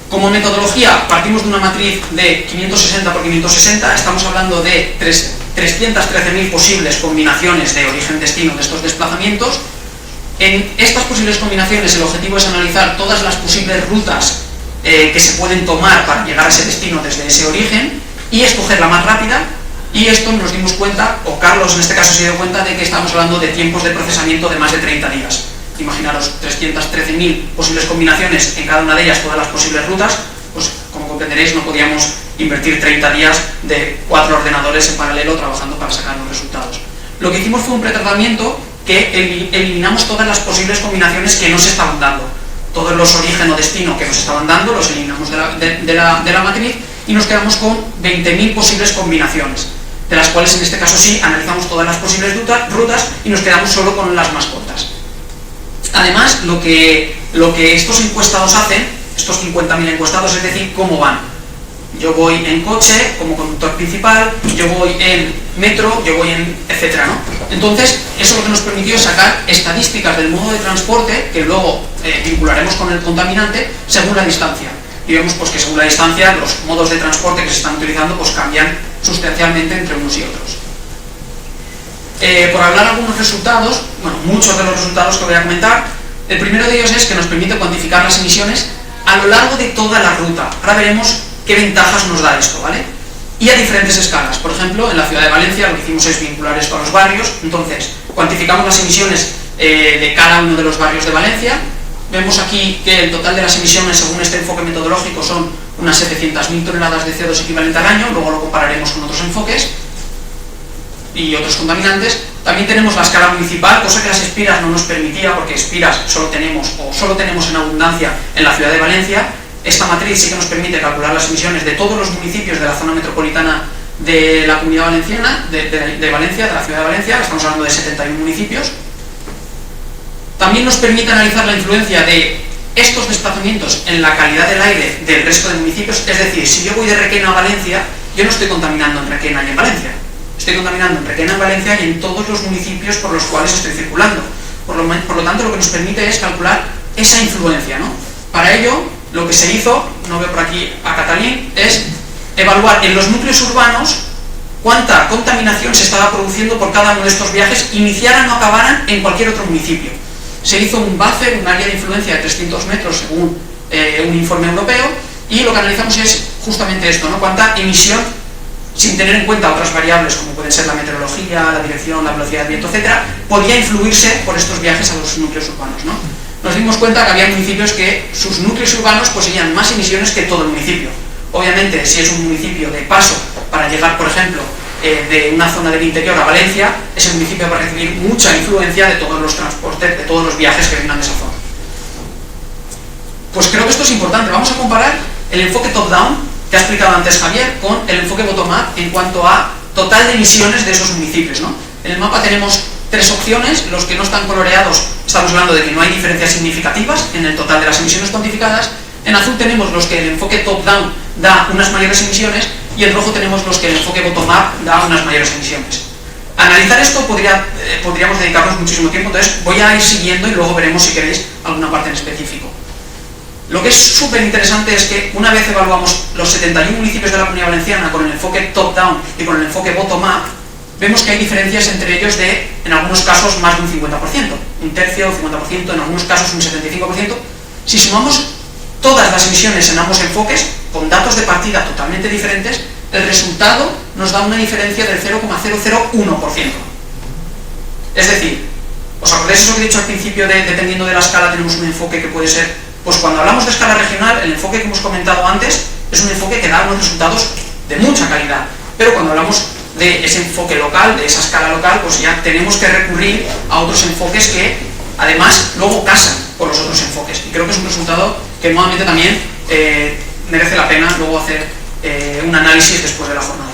Como metodología, partimos de una matriz de 560 por 560, estamos hablando de 313.000 posibles combinaciones de origen-destino de estos desplazamientos. En estas posibles combinaciones el objetivo es analizar todas las posibles rutas que se pueden tomar para llegar a ese destino desde ese origen y escoger la más rápida, y esto nos dimos cuenta, o Carlos en este caso se dio cuenta, de que estamos hablando de tiempos de procesamiento de más de 30 días. Imaginaros 313.000 posibles combinaciones, en cada una de ellas todas las posibles rutas, pues como comprenderéis no podíamos invertir 30 días de 4 ordenadores en paralelo trabajando para sacar los resultados. Lo que hicimos fue un pretratamiento que eliminamos todas las posibles combinaciones que no se estaban dando. Todos los origen o destino que nos estaban dando los eliminamos de la matriz y nos quedamos con 20.000 posibles combinaciones, de las cuales en este caso sí analizamos todas las posibles rutas y nos quedamos solo con las más cortas. Además, lo que estos encuestados hacen, estos 50.000 encuestados, es decir, cómo van. Yo voy en coche como conductor principal, yo voy en metro, yo voy en etcétera, ¿no? Entonces, eso lo que nos permitió es sacar estadísticas del modo de transporte que luego vincularemos con el contaminante según la distancia. Y vemos pues que según la distancia los modos de transporte que se están utilizando pues cambian sustancialmente entre unos y otros. Por hablar algunos resultados, bueno, muchos de los resultados que voy a comentar, el primero de ellos es que nos permite cuantificar las emisiones a lo largo de toda la ruta. Ahora veremos qué ventajas nos da esto, ¿vale? Y a diferentes escalas. Por ejemplo, en la ciudad de Valencia lo que hicimos es vincular esto a los barrios, entonces cuantificamos las emisiones de cada uno de los barrios de Valencia. Vemos aquí que el total de las emisiones según este enfoque metodológico son unas 700.000 toneladas de CO2 equivalente al año, luego lo compararemos con otros enfoques y otros contaminantes. También tenemos la escala municipal, cosa que las espiras no nos permitía, porque espiras solo tenemos en abundancia en la ciudad de Valencia. Esta matriz sí que nos permite calcular las emisiones de todos los municipios de la zona metropolitana de la Comunidad Valenciana, de Valencia, de la ciudad de Valencia, estamos hablando de 71 municipios. También nos permite analizar la influencia de estos desplazamientos en la calidad del aire del resto de municipios, es decir, si yo voy de Requena a Valencia, yo no estoy contaminando en Requena y en Valencia, estoy contaminando en Requena, en Valencia y en todos los municipios por los cuales estoy circulando. Por lo tanto, lo que nos permite es calcular esa influencia, ¿no? Para ello, lo que se hizo, no veo por aquí a Catalín, es evaluar en los núcleos urbanos cuánta contaminación se estaba produciendo por cada uno de estos viajes, iniciaran o acabaran en cualquier otro municipio. Se hizo un buffer, un área de influencia de 300 metros según un informe europeo, y lo que analizamos es justamente esto, ¿no? Cuánta emisión sin tener en cuenta otras variables como pueden ser la meteorología, la dirección, la velocidad del viento, etc., podía influirse por estos viajes a los núcleos urbanos, ¿no? Nos dimos cuenta que había municipios que sus núcleos urbanos poseían más emisiones que todo el municipio. Obviamente, si es un municipio de paso para llegar, por ejemplo, de una zona del interior a Valencia, ese municipio va a recibir mucha influencia de todos los transportes, de todos los viajes que vengan de esa zona. Pues creo que esto es importante. Vamos a comparar el enfoque top-down, que ha explicado antes Javier, con el enfoque bottom-up en cuanto a total de emisiones de esos municipios, ¿no? En el mapa tenemos tres opciones. Los que no están coloreados, estamos hablando de que no hay diferencias significativas en el total de las emisiones cuantificadas. En azul tenemos los que el enfoque top-down da unas mayores emisiones, y en rojo tenemos los que el enfoque bottom-up da unas mayores emisiones. A analizar esto podríamos dedicarnos muchísimo tiempo, entonces voy a ir siguiendo y luego veremos, si queréis, alguna parte en específico. Lo que es súper interesante es que una vez evaluamos los 71 municipios de la Comunidad Valenciana con el enfoque top-down y con el enfoque bottom-up, vemos que hay diferencias entre ellos de, en algunos casos, más de un 50%, un tercio, 50%, en algunos casos un 75%. Si sumamos todas las emisiones en ambos enfoques, con datos de partida totalmente diferentes, el resultado nos da una diferencia del 0,001%. Es decir, ¿os acordáis eso que he dicho al principio de, dependiendo de la escala, tenemos un enfoque que puede ser, pues cuando hablamos de escala regional, el enfoque que hemos comentado antes es un enfoque que da unos resultados de mucha calidad, pero cuando hablamos de ese enfoque local, de esa escala local, pues ya tenemos que recurrir a otros enfoques que además luego casan con los otros enfoques, y creo que es un resultado que nuevamente también merece la pena luego hacer un análisis después de la jornada.